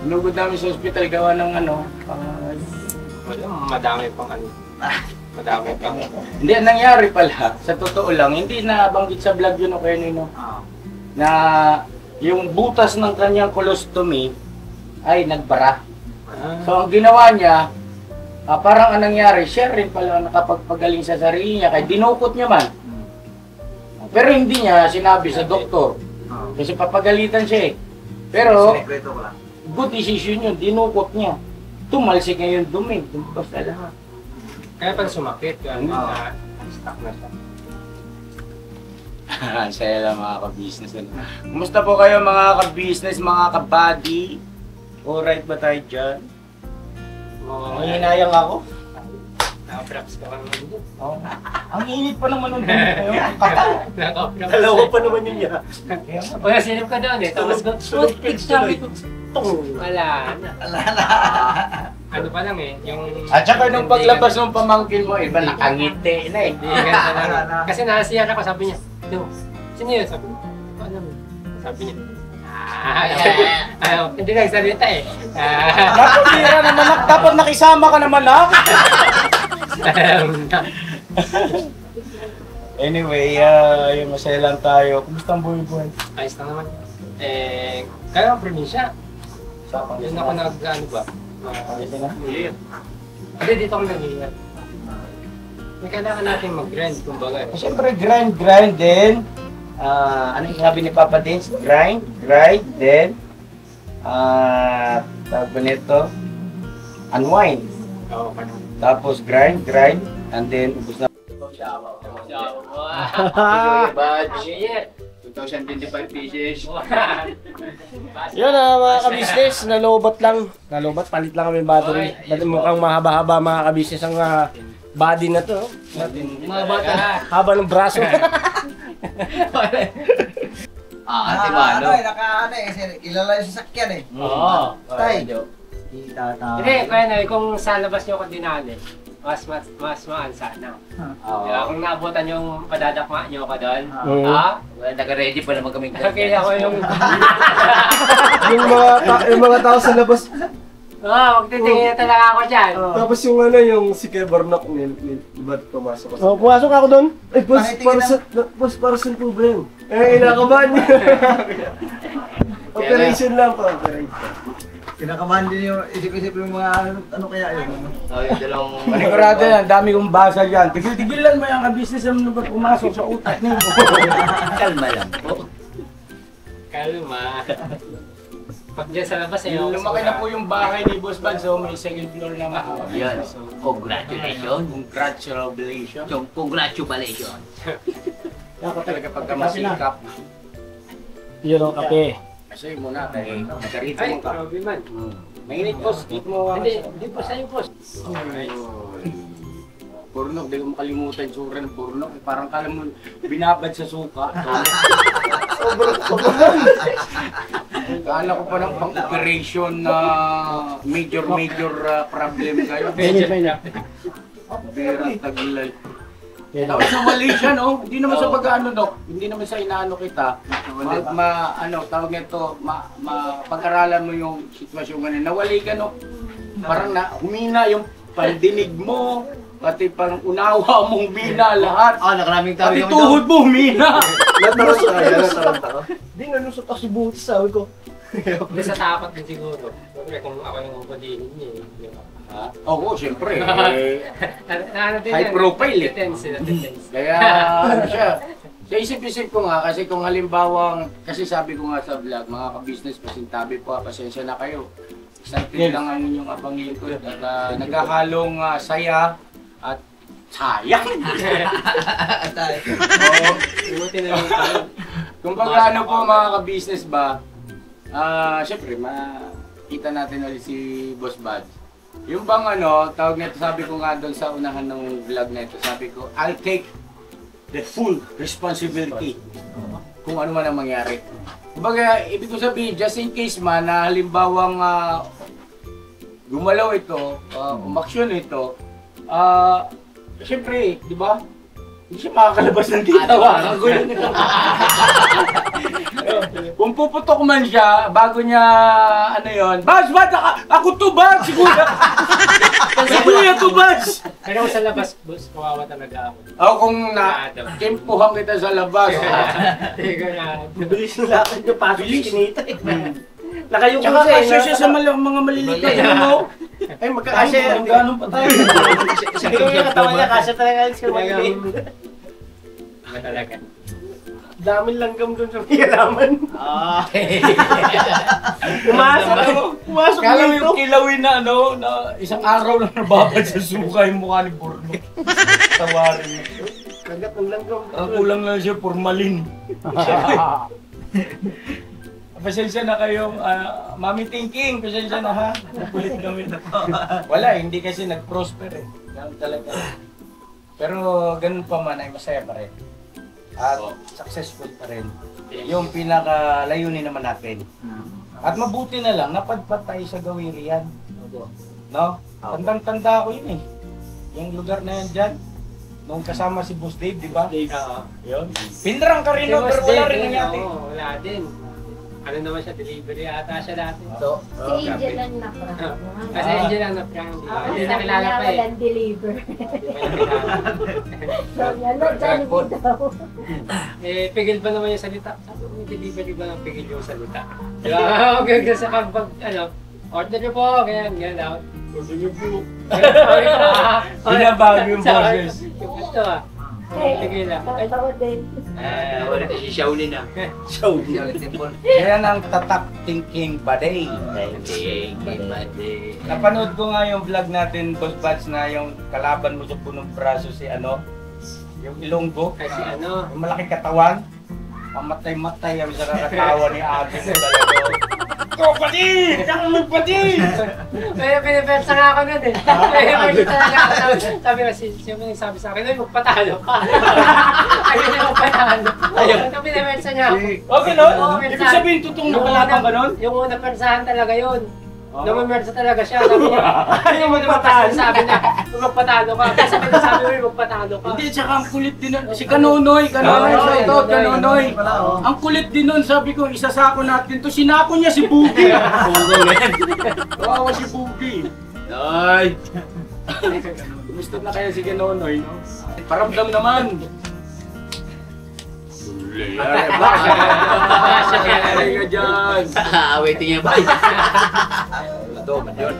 Sinugod namin sa ospital gawa ng Madami pang ano. Madami pang. Hindi, ang nangyari pala, sa totoo lang, hindi nabanggit sa vlog yun o kaya nino, na yung butas ng kanyang colostomy ay nagbara. So ang ginawa niya, parang anong nangyari, siya rin pala nakapagpagaling sa sarili niya, kaya dinukot niya man. Pero hindi niya sinabi sa doktor, kasi papagalitan siya eh. Pero, good decision yun, dinukot niya. Tumalsik ngayon dumi, dumpas na lahat. Kaya pala sumakit, na stuck na siya. Saya lang mga ka-business. Kumusta po kayo mga ka-business, mga ka-buddy? Alright ba tayo dyan? Hinayang ako. Naka-props ka pa naman yun. Ang init pa naman nung damit kayo. Naka-props. Dalawa pa naman yun niya. Wala, silip ka doon eh. Tapos ko, sabi ko, wala na. ano pa lang eh, yung... At saka nung paglabas ng pamangkin mo, iba nakangiti na eh. Hindi, ganito lang. Kasi nasiyan ako, sabi niya, no, sino yun? Sabi ko, ano mo? Sabi niya, hindi nagsalita eh. Nakapira naman, dapat nakisama ka naman ha? Anyway, yung masaya lang tayo. Kumusta ang buhay-buhay? Ayos lang naman. Kaya ang probinsya. Yun ako ano ba? Hindi, dito ako nag-iingat. May kailangan natin mag-grind, kumbaga. Siyempre, grind din. Ano yung sabi ni Papa Dins? Grind, then tawag ba nito? Unwind. Oo, Tapos grind, and then ubus na. Yeah. 2025 pieces. Yun mga kabisnes, nalobat lang. Nalobat, palit lang kami battery. Dahil mukhang mahaba-haba mga kabisnes ang body na to. Mga bata. Haba ng braso. Ate Mano. Naka kasi ilalayo sa sakyan eh. Oo. Tay. Hindi, kaya na, kung sa labas nyo ko dinali, mas maan sana. Diba? Kung naabutan yung padadakma nyo ko doon, Naka-ready pa naman kaming kaya ako yung... yung mga tao sa labas. Magtitingin talaga ako dyan. Tapos yung yung si Kebarnak ba't pumasok ako? Pumasok ako doon. Ay, boss, para saan po ba yun? Inakabahan niya. Operation lang po, operation. Kinakabahan din yung isip-isip yung mga ano kaya yun. yung dalawang... Panigurado yan, dami kong basa dyan. Tigil-tigilan mo yung ka-business mo na ba't pumasok sa utak niyo. Kalma lang po. Kalma. Pag dyan sa labas, ayaw. Lumaki na po yung bahay ni Boss Bad, so may second floor naman. Yan. Congratulations. Congratulations. Congratulations. Dapat talaga pagka masikap. Yun ang kape. Kasi muna, kay nagarito Ay, mong ka. grabe man. Mainit, Boss. Dito mo Hindi po sa'yo, boss. Purnok, di ko makalimutan yung sura ng purnok. Parang kala mo binabad sa suka. Kala ko pa ng pang-operation na major problem kayo. Berang taglay. Tapos sa Malaysia, no? Hindi naman sa pag-ano, Dok. Hindi naman sa inaano kita. Tawag nito, pag-aralan mo yung sitwasyon ganun. Nawali ka, no? Parang humina yung pandinig mo. Pati parang unawa mong humina lahat. Nakaraming tao Pati tuhod mo humina. Natarot ako. Hindi nga nusot ako si Butis, sabi ko. Hindi sa takot din siguro. Siyempre kung ako yung kulihin niya eh. Oo, siyempre. High profile eh. Tense. Kaya ano siya. Sa isip-isip ko nga, kasi kung halimbawa, kasi sabi ko nga sa vlog, mga ka-business, pasintabi po, pasensya na kayo. Excited lang ang inyong abangin ko. At naghahalong saya at sayang. Imuti na lang tayo. Kung ano po mga ka-business ba, syempre, makita natin ulit si Boss Bad. Yung bang tawag nito, sabi ko nga doon sa unahan ng vlog na ito, sabi ko, I'll take the full responsibility kung ano man ang mangyari. Kumbaga, ibig ko sabihin, just in case man na halimbawang gumalaw ito, umaksyon ito, syempre, di ba? Hindi siya makakalabas ng titawa. Ang gulo nito. Kung puputok man siya, bago niya, Bas, ako to, Bas! Siguro! Siguro to, Bas! Pero sa labas, boss, kawawa talaga ako. Kung tempuhan kita sa labas. Bilis na lakad niyo, pasok si Kinita eh. Nakayong Tsaka kasya siya sa mga maliliit mo. Ay, magkakasya. Ang gano'n pa tayo. Yung katawan niya, kasya talaga sa maliit. Talaga. Daming langgam doon sa may halaman. Pumasok Kala mo dito. yung kilawin na na isang araw lang nababad sa suka yung mukha ni Borno. Tawarin mo. Kagat ng langgam. Kulang lang siya, formalin. Pasensya na kayo, Mami Thinking, pasensya na ha. Nakulit kami na to. Wala, hindi kasi nag-prosper eh. Ganun talaga. Pero ganun pa man ay masaya pa rin. At successful pa rin. Yung pinaka-layunin naman natin. At mabuti na lang, napadpad tayo sa gawirian. No? Tandang-tanda ko yun eh. Yung lugar na yan dyan. Nung kasama si Boss Dave, di ba? Oo. Yun. Pindrang ka rin, no? Pero wala rin nangyari. Wala din. Ano naman siya, delivery ata siya dati. Si Angel ang napra. Kasi Angel ang na-prank. Hindi Sabi nakilala niya pa eh. walang deliver. Hindi pa niya kilala. Sabi niya, Jollibee daw. Pigil ba naman yung salita? Sabi ko, may delivery ba ng pigil yung salita? Diba? Huwag sa kapag, order niyo po, ganyan daw. Order niyo po. Binabago yung boses. Yung gusto ah. Pigil lang. Tatawa din. Wala na si Shaolin ah. Shaolin Temple. Yan ang tatak thinking baday. Napanood ko nga yung vlog natin, Boss Bats, na yung kalaban mo sa punong braso si yung Ilonggo. Kasi Yung malaki katawan. Pamatay-matay ang sa kakatawa ni Ate mo talaga. Ikaw pati! Ikaw pati! Kaya pinipersa nga ako nun eh. Pinipersa talaga ako. Sabi kasi, siya may nagsabi sa akin, ay magpatalo ka. Ayaw niya magpatalo. Ito pinipersa niya ako. Okay, no? Ibig sabihin, tutong nakalaban ka nun? Yung unang persahan talaga yun. Namamersa talaga siya. Sabi niya, ayaw mo na magpatalo. Sabi niya, magpatalo ka. Kasi sabi mo, magpatalo ka. Hindi, tsaka ang kulit din nun. Si Kanonoy, Kanonoy. Ang kulit din nun, sabi ko, isasako natin to. Sinako niya si Bugi. Kawawa si Bugi. Ay! Gusto na kaya si Kanonoy, no? Paramdam naman. Baka ka dyan. Waiting niya ba? Ito, yun.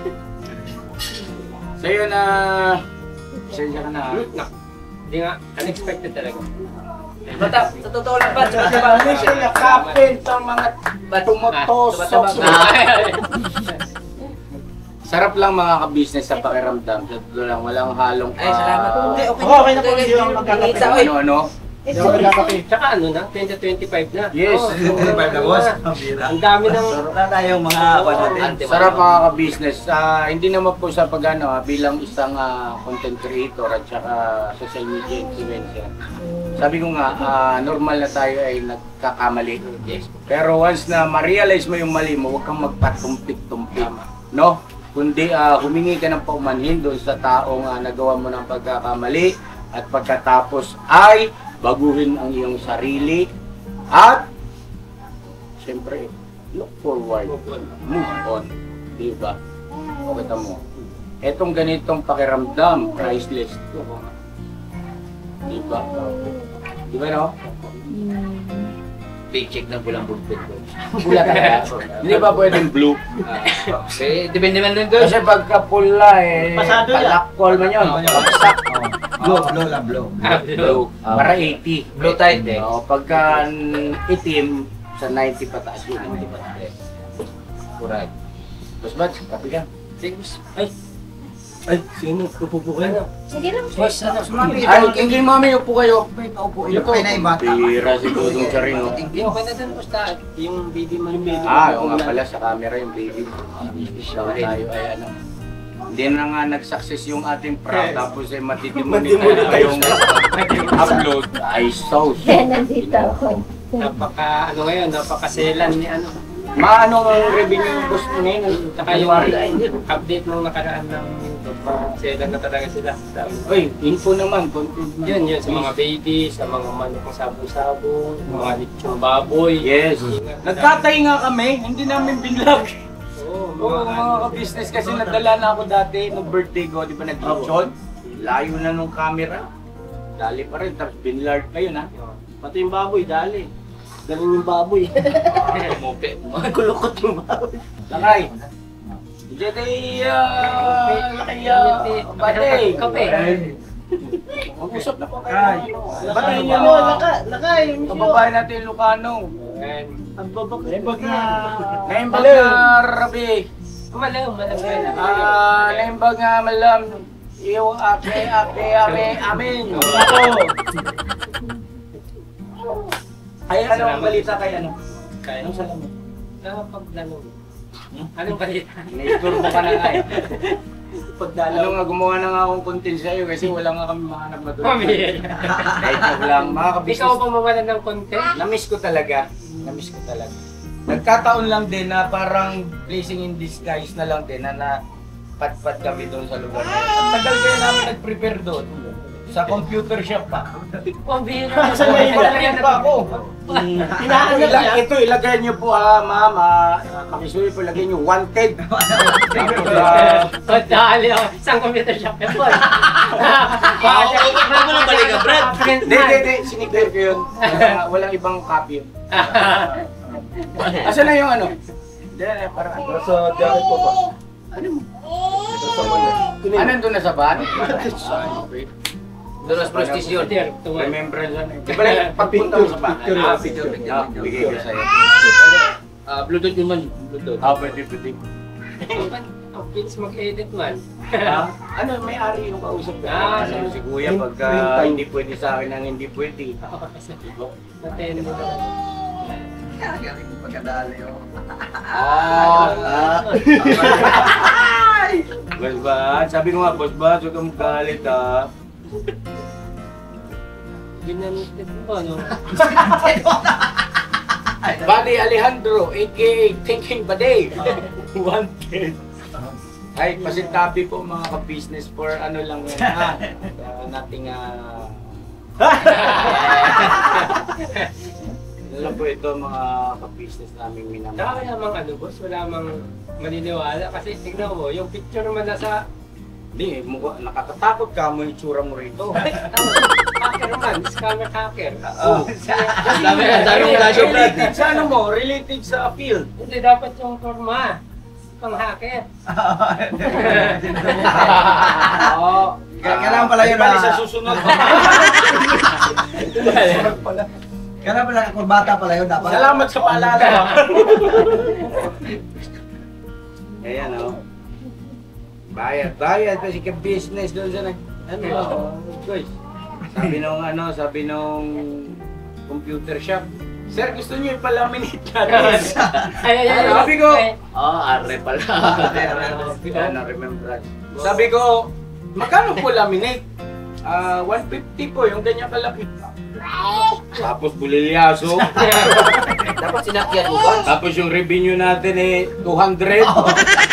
Sa'yo na... Pasensya ka na. Hindi nga, unexpected talaga. Bata, sa totoo lang ba? Ano siya yakapin sa mga tumotosok. Sarap lang mga ka-business sa pakiramdam. Sa totoo lang, walang halong Ay, salamat. Hindi, Okay na po yung magkakapit. ano. Tsaka ano na, 2025 na. Yes, Oo. 25 na boss. Ang dami ng... Wala tayong mga natin. Sarap mga ka-business. Hindi naman po sa bilang isang content creator at saka social media influencer. Sabi ko nga, normal na tayo ay nagkakamali. Yes. Pero once na ma-realize mo yung mali mo, huwag kang magpatumpik-tumpik. No? Kundi humingi ka ng paumanhin doon sa taong nagawa mo ng pagkakamali at pagkatapos ay baguhin ang iyong sarili at siyempre look forward, move on, diba? O kita mo, etong ganitong pakiramdam, priceless, diba? Diba no? Paycheck na pulang bulpit ko. Pula talaga. Hindi ba pwedeng blue? Depende man din doon. Kasi pagka pula Pasado yan. palakkol man yun. Pasak. Blow. Blue. Para 80. Blue tide eh. Pagka itim, sa 90 pataas yun. Correct. Boss Bats, kapi ka. Ay, sino? Pupupo kayo. Sige lang. Ay, kingking mami, upo kayo. Upo Ito na iba. Pira si Dudong Charing. Hindi, okay na dun, basta yung baby mo. Yung baby Oo nga pala, sa camera yung baby. Tayo ay hindi na nga nag-success yung ating prank, tapos ay matidemonetize yung upload. Ay, so Kaya nandito ako. napakaselan ni ano. Maano ang revenue boss mo ngayon? Saka yung update nung nakaraan ng selan na talaga sila. Uy, info naman. Yun, sa mga baby, sa mga manok ng sabu-sabu, mga lechong baboy. Yes. Nagkatay nga kami, hindi namin binlog. Oo, Mga ka-business kasi nadala na ako dati nung birthday ko, di ba nag-lechon? Layo na nung camera. Dali pa rin, tapos binlard pa yun ha. Pati yung baboy, dali. Galing yung baboy. Mope. Kulukot yung baboy. Lakay! Jedi, Batay! Kape. Mag-usap na po kayo. Batay niyo Ano, mo. lakay. Kababayan natin yung Lucano. Ang babak. Naimbag na Rabi. Malam. Naimbag nga malam. Iyo amin. Ako. Ay, ano ang balita kay ano? Anong salamat? Pagdalo. Anong balita? Naisturbo ka na nga eh. Ano nga, gumawa na nga akong content sa'yo kasi wala nga kami mahanap na doon. Kahit na lang, mga Ikaw kabisnes. pa mawalan ng content? Namiss ko talaga. Nagkataon lang din na parang blessing in disguise na lang din na nagpatpat kami doon sa lugar na yun. Ang tagal kaya namin nag-prepare doon. Sa computer shop pa. Pambira. Sa may pa ako. Ito, ilagay niyo po ma'am. Makisuyo po, ilagay niyo 110. Tapos, Dali ako. Isang computer shop yan po. Ano mo lang balik ka, Brad? Hindi. Sinigler ko yun. Walang ibang copy yun. Asan na yung ano? Hindi, parang ano. So, dahil po po. Ano mo? Ano doon na sa van? Doon sa prestisyon. Remembrance ano. Di ba lang, pagpunta mo sa bahay? Picture. Bigay ko sa'yo. Bluetooth yun man. Bluetooth. Pwede. Ang kids mag-edit man. Ano, may-ari yung kausap ko. Sabi Si Kuya, pagka hindi pwede sa akin ang hindi pwede. Natin mo na. Galing mo pagkadali oh. Boss Bad, sabi ko nga, Boss Bad, huwag kang magalit Ginamitin mo, no? Buddy Alejandro, a.k.a. Thinking Baday. Wanted. Ay, pasintabi po mga ka-business for ano lang yan ha. Nating Alam po ito mga ka-business namin minamahal. Saka wala mang ano, boss, wala mang maniniwala. Kasi tignan mo, yung picture naman nasa... Hindi, nakakatakot ka mo yung itsura mo rito. Hacker man, scammer hacker. Dami yung flash of Brad. Related sa ano mo, related sa appeal. Hindi dapat yung forma. Pang hacker. Oo. Kailangan pala yun Bali sa susunod. Kailangan pala kurbata pala yun dapat. Salamat sa paalala. Ayan o. Bayad kasi ka business doon sa guys. Sabi nung computer shop. Sir, gusto niyo ipalaminate natin. Sabi ko, Arre pala. na-remember. Sabi ko, magkano po laminate? 150 po, yung ganyan kalaki. Tapos bulilyaso. Dapat sinakyan mo ba? Tapos yung revenue natin 200.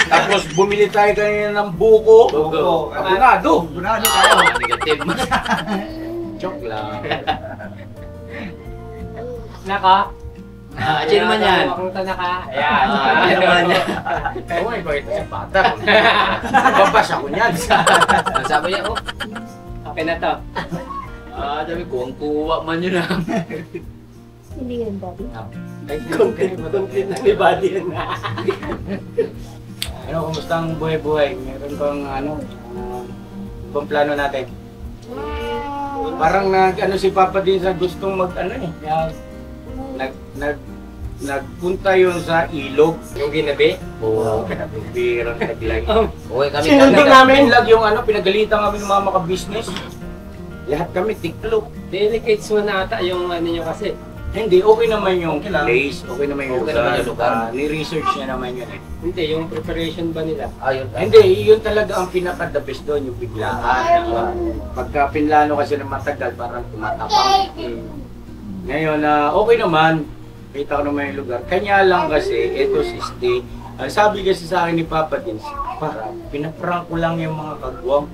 Tapos bumili tayo kanina ng buko. Abunado. Bunado tayo. Negative. Joke lang. Naka? Sino man yan? Kung naka. Ayan. Sino man yan? Oo, ipakita sa bata. Babas ako niyan. Sabi niya, oh. Okay na to. Sabi ko, ang kuwa man yun ah. Hindi yun, Bobby. Content na ni Buddy yun. Ano, kumusta ang buhay-buhay? Meron bang ibang plano natin? Parang si Papa din sa gustong nagpunta yun sa ilog. Yung ginabi? Oo, birang taglay. Uy, kami Hindi namin lag yung pinagalitan kami ng mga maka-business. Lahat kami tiklop. Delicates mo na ata yung ano nyo kasi. Hindi, okay naman yung place, okay naman yung Okay naman yung lugar. Ni-research niya naman yun eh. Hindi, yung preparation ba nila? Ayun. Hindi, yun talaga ang pinaka-the best doon, yung biglaan. Pagka pinlano kasi ng matagal, parang tumatapang. Ngayon, okay naman. Kita ko naman yung lugar. Kanya lang kasi, ito si Stay. Sabi kasi sa akin ni Papa din, para pinaprank ko lang yung mga kagwang.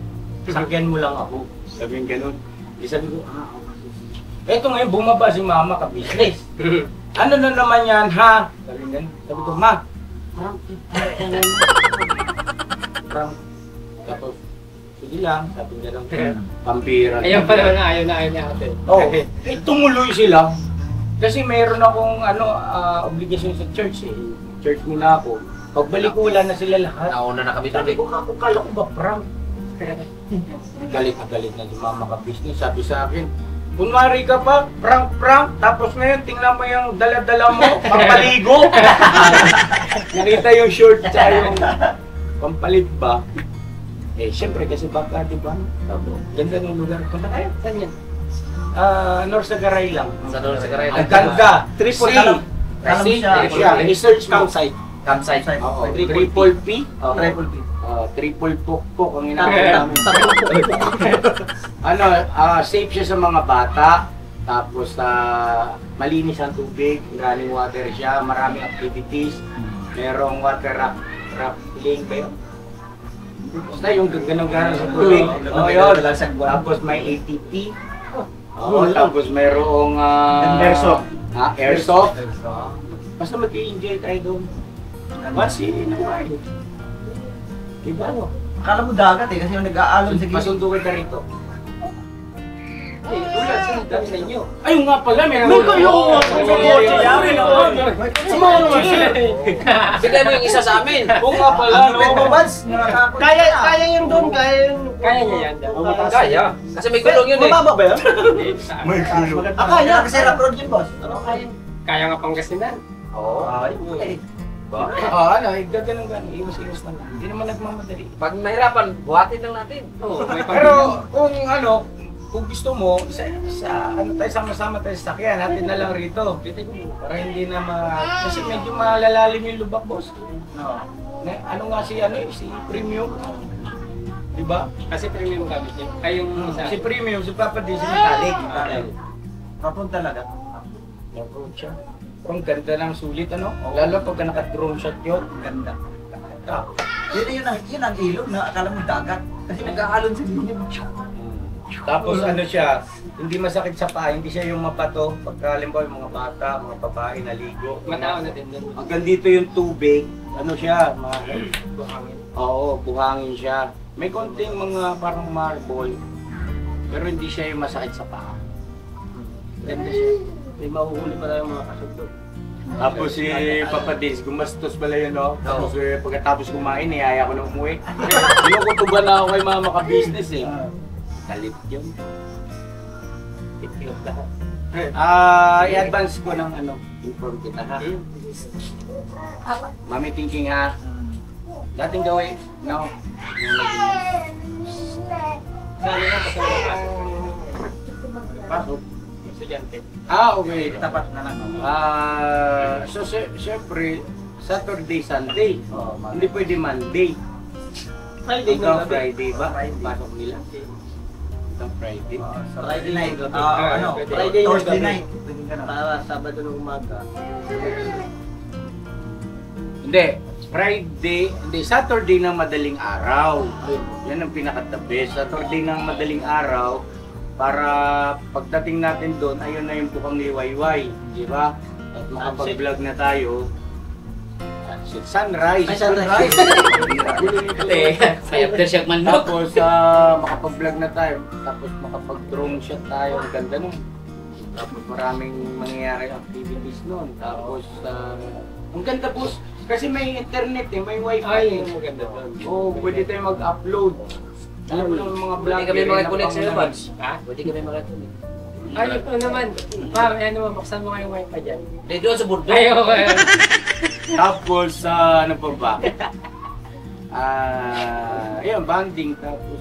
Sakyan mo lang ako. Sabi yung ganun. Di sabi ko, eto ngayon, bumaba si Mama ka-business. Ano na naman yan, ha? Sabi ganun. Sabi ko, Ma, prank. Tapos, sige lang, sabi niya lang, pambira. Ayun pa naman, ayaw na natin. Tumuloy sila. Kasi mayroon akong obligasyon sa church eh. Church muna ako. Pagbalik ko, wala na sila lahat. Nauna na kami Sabi doon. ko, kala ko ba prank? Galit na si Mama ka-business. Sabi sa akin, kunwari ka pa, prank, tapos ngayon tingnan mo yung dala-dala mo, pampaligo. Nakita yung short sa yung pampalit ba? Siyempre kasi baka, di ba? Ganda ng lugar ko na kayo. Saan yan? Norsagaray lang. Sa doon sa Karay. Ang ganda. Triple Research campsite. Campsite. Triple P. Triple P. Triple pok ang inaabot namin. Safe siya sa mga bata. Tapos malinis ang tubig, running water siya, maraming activities. Merong water rafting ba yun? Basta yung ganun-ganun sa tubig. Oo, yun. Tapos may ATP. Oo, tapos mayroong Airsoft. Airsoft. Basta mag-i-enjoy tayo doon. Kasi naman. Diba no? Akala mo dagat eh, kasi yung nag-aalon sa gilid. Masundo ka rito. Tulad sa dami sa inyo. Ayun nga pala, meron. Bigay mo yung isa sa amin. Oo nga pala, Ano ba, Bads? Nakakakot Kaya, ka. kaya yun doon, kaya yun. Kaya niya yan. Kaya. Kasi may gulong yun eh. Mababa ba yun? May kulo. Kaya, kasi rough road yun, boss. Kaya nga Pangasinan. Oo. Okay. Ano, ganun-ganun. Iwas-iwas na lang. Hindi naman nagmamadali. Pag mahirapan, buhatin lang natin. Oo, may Pero kung ano, kung gusto mo, ano tayo, sama-sama tayo sa sakyan, natin na lang rito. Para hindi na kasi medyo malalalim yung lubak, boss. Ano nga si Premium? Diba? Kasi premium gamit niya. Kayong isa. Si Premium, si Papa D, si Metallic. Kapon talaga. Nag-road siya. Ang ganda ng sulit, ano? Lalo pagka naka-drone shot yun. Ganda. Yun ang ilog na akala mo dagat. Kasi nag-aalon sa gilid. Tapos ano siya, hindi masakit sa paa, hindi siya yung mapato. Pagka halimbawa yung mga bata, mga babae naligo. Matao na din doon. Hanggang dito yung tubig, ano siya, Buhangin. oo, buhangin siya. May konting mga parang marble, pero hindi siya yung masakit sa paa. Ganda siya. May mahuhuli pala yung mga kasugtog. Tapos si Papa Dins, gumastos pala yun, no? Tapos pagkatapos kumain, niyaya ko na umuwi. Kinukutuban na ako kay mama ka-business eh. Galit yun. Thank lahat. I-advance ko ng inform kita ha. Mami thinking ha. Dating gawin, no? Sana nga kasama Pasok. estudyante. Okay. Tapat na lang. So syempre, Saturday, Sunday. Hindi pwede Monday. Friday Hanggang Friday ba? Pasok nila. Hanggang Friday. Friday night. Friday yung Thursday gabi. night. Para Sabado ng umaga. Hindi. Saturday ng madaling araw. Yan ang pinaka-the best. Saturday ng madaling araw para pagdating natin doon, ayun na yung bukang liwayway. Di ba? At makapag-vlog na tayo. Sunrise. Ay, sunrise. Kaya after shot man mo. Tapos makapag-vlog na tayo. Tapos makapag-drone shot tayo. Ang ganda nun. Tapos maraming mangyayari activities nun. Tapos ang ganda boss. Kasi may internet eh, may wifi. Ay, maganda doon. Oo, pwede tayo mag-upload. Alam mo ng mga vlog. Pwede kami mag-connect sa Bads. Ha? Pwede kami mag-connect. Ay, ito naman. Ma'am, ano mo, buksan mo kayong wifi dyan. Hindi doon sa burdo. Ay, okay. Tapos, ano pa ba? Ayun, banding. Tapos,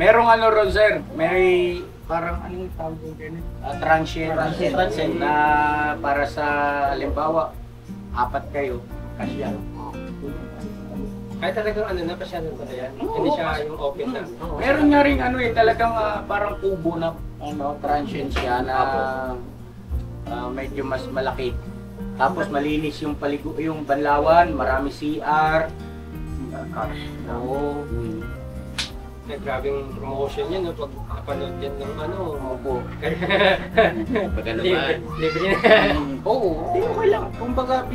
merong ano ron, sir. May parang anong tawag yung ganun? Transient. Na para sa, halimbawa, 4 kayo, kasya. Ay, talagang ano na, pasyado pala yan. Hindi siya yung open na. Meron nga rin talagang parang kubo na transient siya na medyo mas malaki. Tapos malinis yung yung banlawan, marami CR. Oo. Grabing promotion yan, no? Pag nakapanood yan ng Opo. Pagka naman. Libre na. Oo, di okay lang. Kumbaga,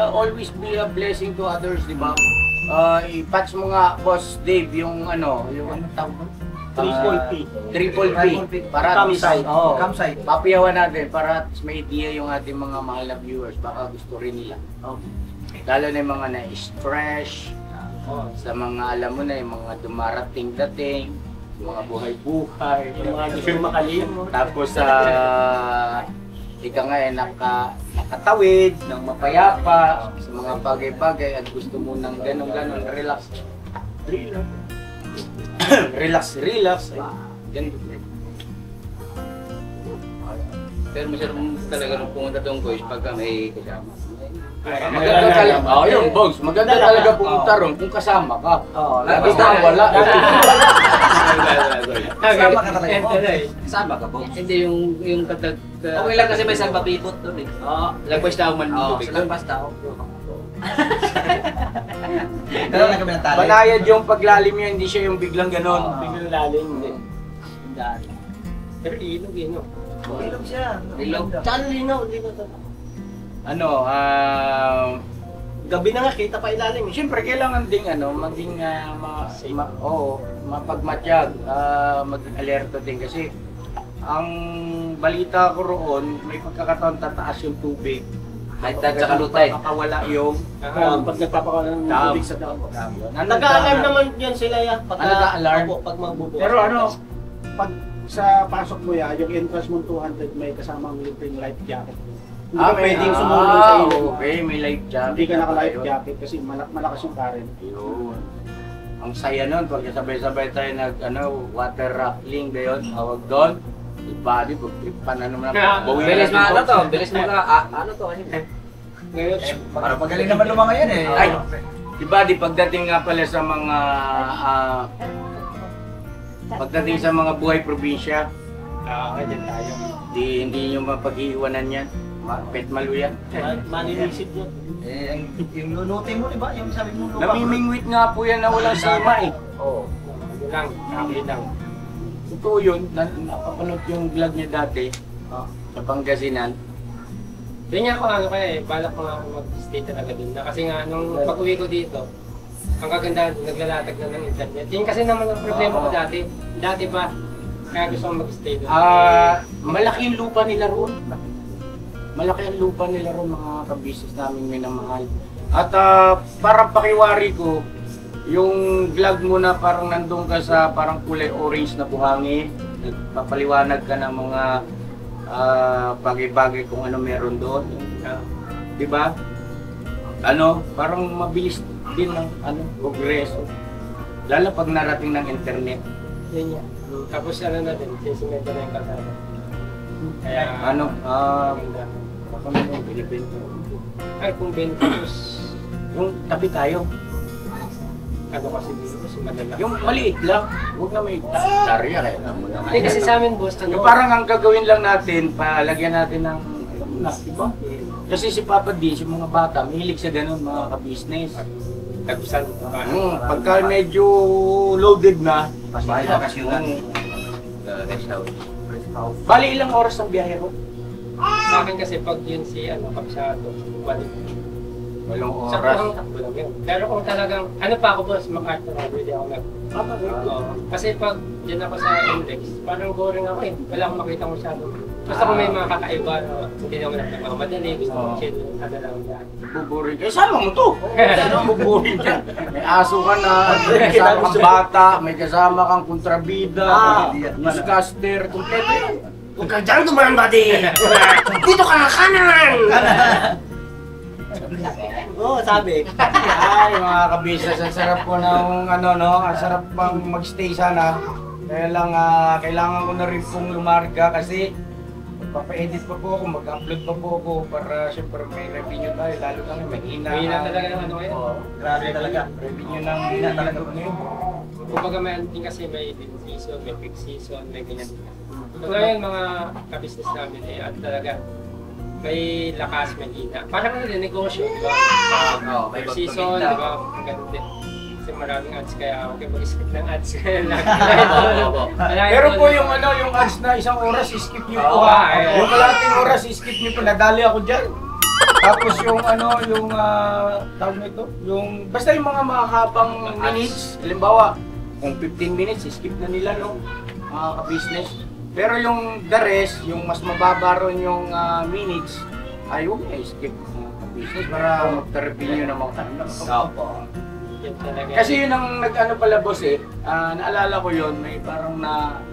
always be a blessing to others, di ba? I-patch mo nga, Boss Dave, yung ano tawag mo? Triple P. Para at least, Campsite. papiyawan natin para at least may idea yung ating mga mahal na viewers. Baka gusto rin nila. Lalo na yung mga na-stress, sa mga alam mo na, yung mga dumarating-dating, mga buhay-buhay, Yung mga gusto makalimot. tapos ika nga nakatawid ng mapayapa sa mga bagay-bagay at gusto mo ng ganon-ganon, relax. Relax. Ganun. Pero masarap talaga nung pumunta doon ko is pagka may kasama. Maganda talaga. Yun, Bogs. Maganda talaga pumunta ron kung kasama ka. Lagi ka wala. Kasama ka talaga. Kasama ka po? Hindi yung katag... Okay lang kasi may salbabibot doon eh. Oo. Lagpas tao man Oo, tubig. sa lampas tao. Dalawa lang kami ng tali. Banayad yung paglalim niya, hindi siya yung biglang ganon. Biglang lalim, hindi. Pero ilog eh, no? Ilog siya. Ilog. Tsaka linaw to. Ano, Gabi na nga, kita pa ilalim. siyempre kailangan ding maging mapagmatyag, mag-alerto din kasi ang balita ko roon, may pagkakataon tataas yung tubig. High tide sa kalutay. Makawala yung Pag nagpapakaw ng Dam. tubig sa dam. Nag-a-alarm Nag-a-alarm naman yan sila ya. Nag-a-alarm? Opo, pag magbubukas. Pero ano, pag sa pasok mo yan, yung entrance mo 200 may kasamang libreng life jacket. Hindi ka pwedeng sumulong sa ilog. Okay, may life jacket. Hindi ka naka-life Ayun. jacket kasi malakas yung current. Yun. Ang saya nun, pag sabay-sabay tayo water rafting ba yun, tawag doon. Body, pag-tripan na naman. Bawin Bilis natin mo to. bilis mo ka, ano to? Ngayon, Para magaling naman lumangoy yan eh. Ay, di pagdating nga pala sa mga pagdating sa mga buhay probinsya, Ganyan tayo. hindi nyo mapag-iiwanan yan. Pet maluyan. Maninisip yun. Eh, yung lulutin mo, di ba? Yung sabi mo lupa. Namimingwit nga po yan na walang sima eh. ano lang, kami lang. Totoo yun, napapanood yung vlog niya dati sa Pangasinan. Yun nga ako balak ko nga ako mag-stay talaga dun. Kasi nga, nung pag-uwi ko dito, ang kagandahan, naglalatag na ng internet. Yun kasi naman ang problema ko dati. Dati pa, kaya gusto kong mag-stay dun. Malaki yung lupa nila roon. Malaki ang lupa nila roon, mga kabisnes namin minamahal. At para pakiwari ko, yung vlog mo na parang nandun ka sa parang kulay orange na buhangin, papaliwanag ka ng mga bagay-bagay kung ano meron doon. Di ba? Parang mabilis din ng progreso. Lalo pag narating ng internet. Yun nga. Tapos na din, sisimento na yung kalsada. Kaya, maganda. Baka may binibento. Ay, kung Ventus, Yung tabi tayo. ano kasi dito, kasi madala. Yung maliit lang. Huwag na may tarya kaya naman naman. Hindi kasi sa amin, boss, Yung parang ang gagawin lang natin, palagyan natin ng diba? Kasi si Papa D, si mga bata, mahilig sa ganun mga ka-business. tagusan. Pagka medyo loaded na, Bahay bakasyonan. bali ilang oras ang biyahe ko? Sa akin kasi pag yun si Kapsado, Walang sa oras. kurang takbo lang yun. Pero kung talagang, pa ako boss, MacArthur, hindi ako kasi pag dyan ako sa index, parang boring ako eh. Wala akong makita masyado. Basta kung may mga kakaiba, hindi naman nagmamamadali, gusto ko chill, lang yan. Buburin. Eh, sama mo to. Ano buburin dyan? May aso ka na, may kasama kang bata, may kasama kang kontrabida, newscaster, kompleto yan. Huwag ka dyan dumaan ba di? Dito ka na kanan! Oo, sabi. Ay, mga kabisnes, ang sarap po ng ang sarap pang magstay sana. Kaya lang, kailangan ko na rin pong lumarga kasi magpapa-edit pa po ako, mag-upload pa po ako para siyempre may revenue tayo, lalo na mahina. Mahina talaga yung ngayon. Grabe talaga. Revenue ng talaga ngayon. Kumbaga may din kasi may big season, may peak season, may ganyan. So ngayon mga ka-business namin at talaga may lakas, may hina. Parang ano din, negosyo, di ba? May Per season, di ba? Ganun din. Kasi maraming ads kaya ako kayo mag-skip ng ads. Pero po yung ads na isang oras, skip niyo po Yung kalating oras, skip niyo po. Nadali ako dyan. Tapos yung tawag nito, basta yung mga mahabang minutes, halimbawa, kung 15 minutes, skip na nila, mga ka-business. Pero yung the rest, yung mas mababa ron yung minutes, ay huwag na skip mga ka-business para magka-revenue ng mga Kasi yun ang pala boss naalala ko yun, may parang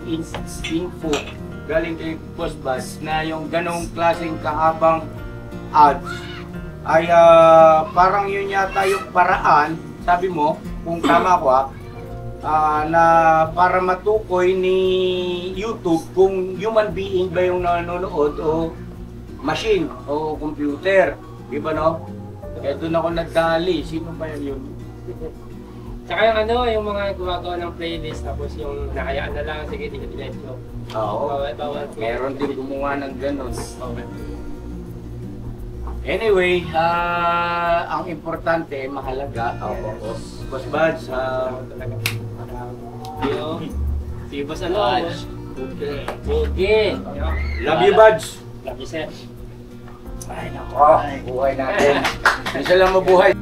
info galing kay Boss Buzz na yung ganong klaseng kahabang ads ay parang yun yata yung paraan, sabi mo, kung tama ko na para matukoy ni YouTube kung human being ba yung nanonood o machine o computer, di ba no? Kaya doon ako nagdali, sino ba yun? Tsaka yung mga gumagawa ng playlist tapos yung nakayaan na lang, sige, delete ko. Oo, Bawal. meron din gumawa ng ganon. Anyway, ang importante, mahalaga. Boss Buds, talaga. Si Boss ano? Bugi. Love you, Buds. Love you, sir. Ay, nako. Buhay natin. Isa lang mabuhay.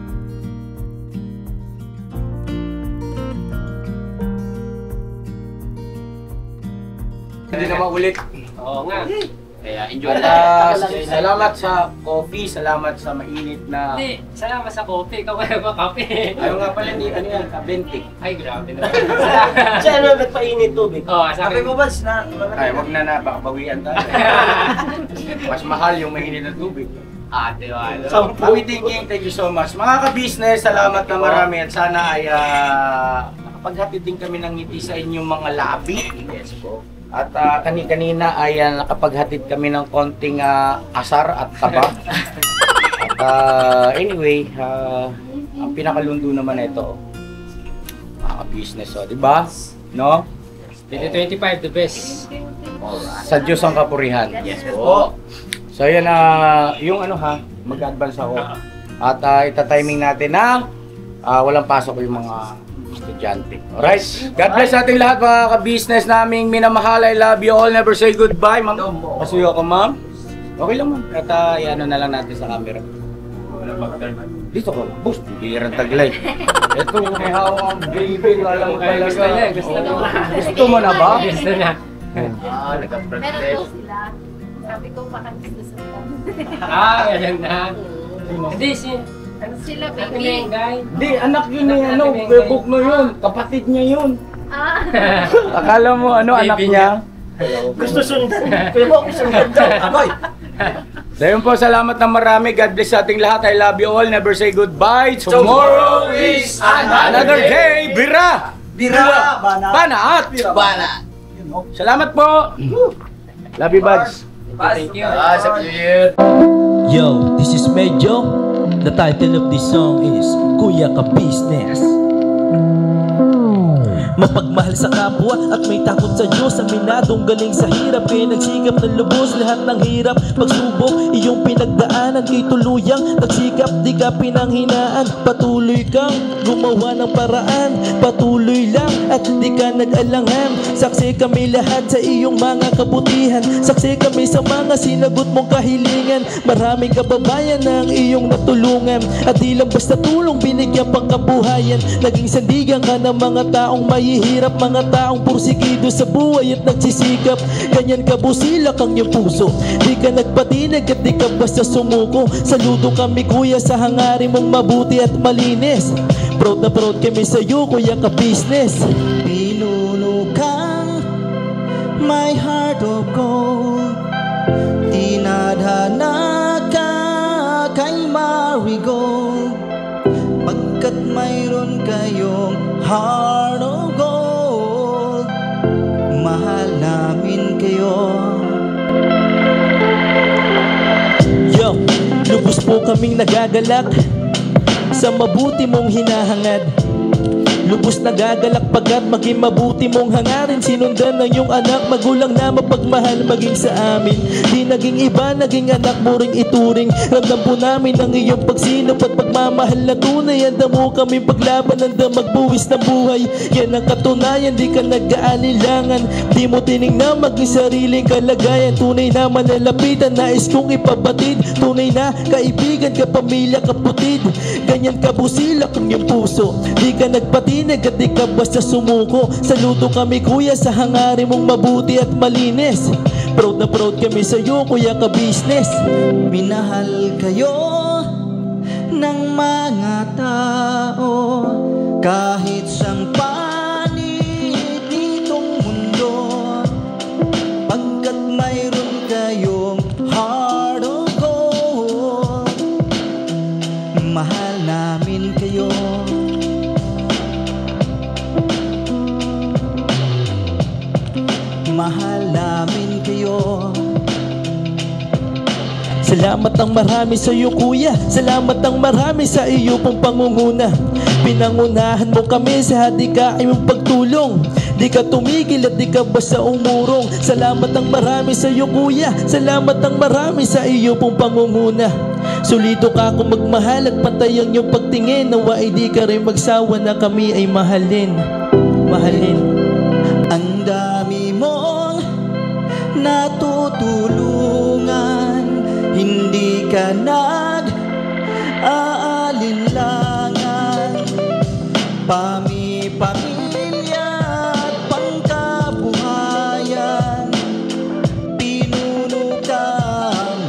Hindi na maulit. Oo nga. Kaya enjoy. Salamat sa coffee, salamat sa mainit na... Hindi, salamat sa coffee. Ikaw kaya ba kape? Ayaw nga pala, ano yan, kabente. Ay, grabe naman. Siya ano, nagpainit tubig. Oo, sa Sabi akin. mo ba, na... Ay, wag na bakabawian tayo. Mas mahal yung mainit na tubig. Ate, wala. So, Mami Thinking, thank you so much. Mga ka-business, salamat na marami at sana ay nakapaghatid din kami ng ngiti sa inyong mga labi. Yes po. At kanina ay nakapaghatid kami ng konting asar at taba. At anyway, ang pinakalundo naman ito, mga ka-business, di ba? No? 2025, the best. Sa Diyos ang kapurihan. Yes po. So yan yung mag-advance ako. At ita-timing natin na walang pasok yung mga estudyante. Alright? God bless ating lahat mga ka-business naming minamahal. I love you all. Never say goodbye. Ma'am, pasuyo ako ma'am. Okay lang ma'am. At i-ano na lang natin sa camera. Dito ko. Boss, bihirang taglay. Ito, may hawak ang baby. Alam mo talaga. Gusto mo na ba? Gusto na. Meron po sila. Sabi ko, pakakita sa Ganyan na. Hindi, sila, Ate baby. Mengay. Di, anak yun eh. Bebok na yun. Kapatid niya yun. Ah, Akala mo anak Baby niya? Gusto sundan. Pero ako sundan daw. Agoy. Dahil po, salamat na marami. God bless sa ating lahat. I love you all. Never say goodbye. Tomorrow is another day. Bira! Bira! Bana at Bana! salamat po. Love you, buds. Thank you. Yo, this is Medyo. The title of this song is Kuya Ka Business. Mapagmahal sa kapwa at may takot sa Diyos. Aminadong galing sa hirap, kaya nagsikap ng lubos. Lahat ng hirap, pagsubok, iyong pinagdaanan. Kay tuluyang nagsikap, di ka pinanghinaan. Patuloy kang gumawa ng paraan. Patuloy lang at di ka nag-alangan. Saksi kami lahat sa iyong mga kabutihan. Saksi kami sa mga sinagot mong kahilingan. Maraming kababayan na ang iyong natulungan. At di lang basta tulong, binigyan pang kabuhayan. Naging sandigan ka ng mga taong mahihirap, mga taong pursigido sa buhay at nagsisikap. Ganyan ka busilak ang iyong puso. Di ka nagpatinag at di ka basta sumuko. Saludo kami kuya sa hangarin mong mabuti at malinis. Proud na proud kami sa iyo Kuya Ka Business. Pinunukang my heart of gold, tinadhana ka kay marigold. Pagkat mayroon kayong heart of gold, mahal namin kayo. Yo, lubos po kaming nagagalak sa mabuti mong hinahangad. Lubos nagagalak pagkat maging mabuti mong hangarin. Sinundan ng iyong anak, magulang na mapagmahal maging sa amin. Di naging iba, naging anak mo ring ituring. Ramdam po namin ang iyong pagsinop at pagmamahal na tunay. Handa mo kami paglaban, handa magbuwis ng buhay. Yan ang katunayan, di ka nag-aalilangan. Di mo tinignan maging sariling kalagayan. Tunay na manalapitan, nais kong ipabatid. Tunay na kaibigan, kapamilya, kaputid. Ganyan kabusilak ang iyong puso. Di ka nagpatinag at di ka basta sumuko. Saludo kami kuya sa hangarin mong mabuti at malinis. Proud na proud kami sa iyo Kuya Ka Business. Minahal kayo ng mga tao kahit sang panig nitong mundo. Pagkat mayroon kayong heart of gold, mahal namin kayo. Mahal namin kayo. Salamat ang marami sa iyo kuya. Salamat ang marami sa iyo pong pangunguna. Pinangunahan mo kami sa hadikain mong pagtulong. Di ka tumigil at di ka basta umurong. Salamat ang marami sa iyo kuya. Salamat ang marami sa iyo pong pangunguna. Solido ka kung magmahal at pantay ang iyong pagtingin. Nawa ay di ka rin magsawa na kami ay mahalin. Mahalin. Ang dami mong natutulungan, hindi ka nag-aalinlangan. Pamilya at pangkabuhayan, pinuno ka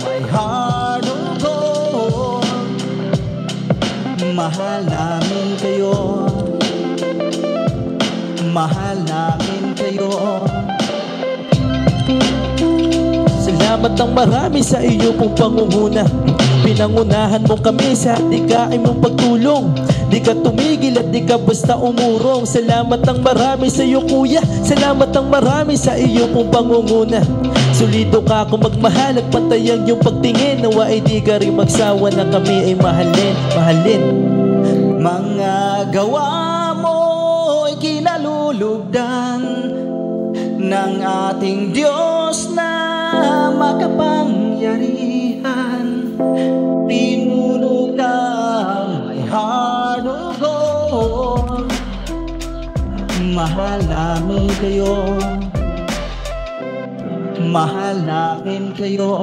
may heart of gold. Mahal namin kayo, mahal namin kayo. Salamat ng marami sa iyo pong pangunguna. Pinangunahan mo kami sa dikain mong pagtulong. Di ka tumigil at di ka basta umurong. Salamat ng marami sa iyo kuya, salamat ng marami sa iyo pong pangunguna. Solido ka kung magmahal at pantay ang iyong pagtingin. Nawa ay di ka rin magsawa na kami ay mahalin. Mahalin. Mga gawa mo'y kinalulugdan ng ating Diyos na makapangyarihan. Pinuno ka may heart of gold. Mahal namin kayo, mahal namin kayo.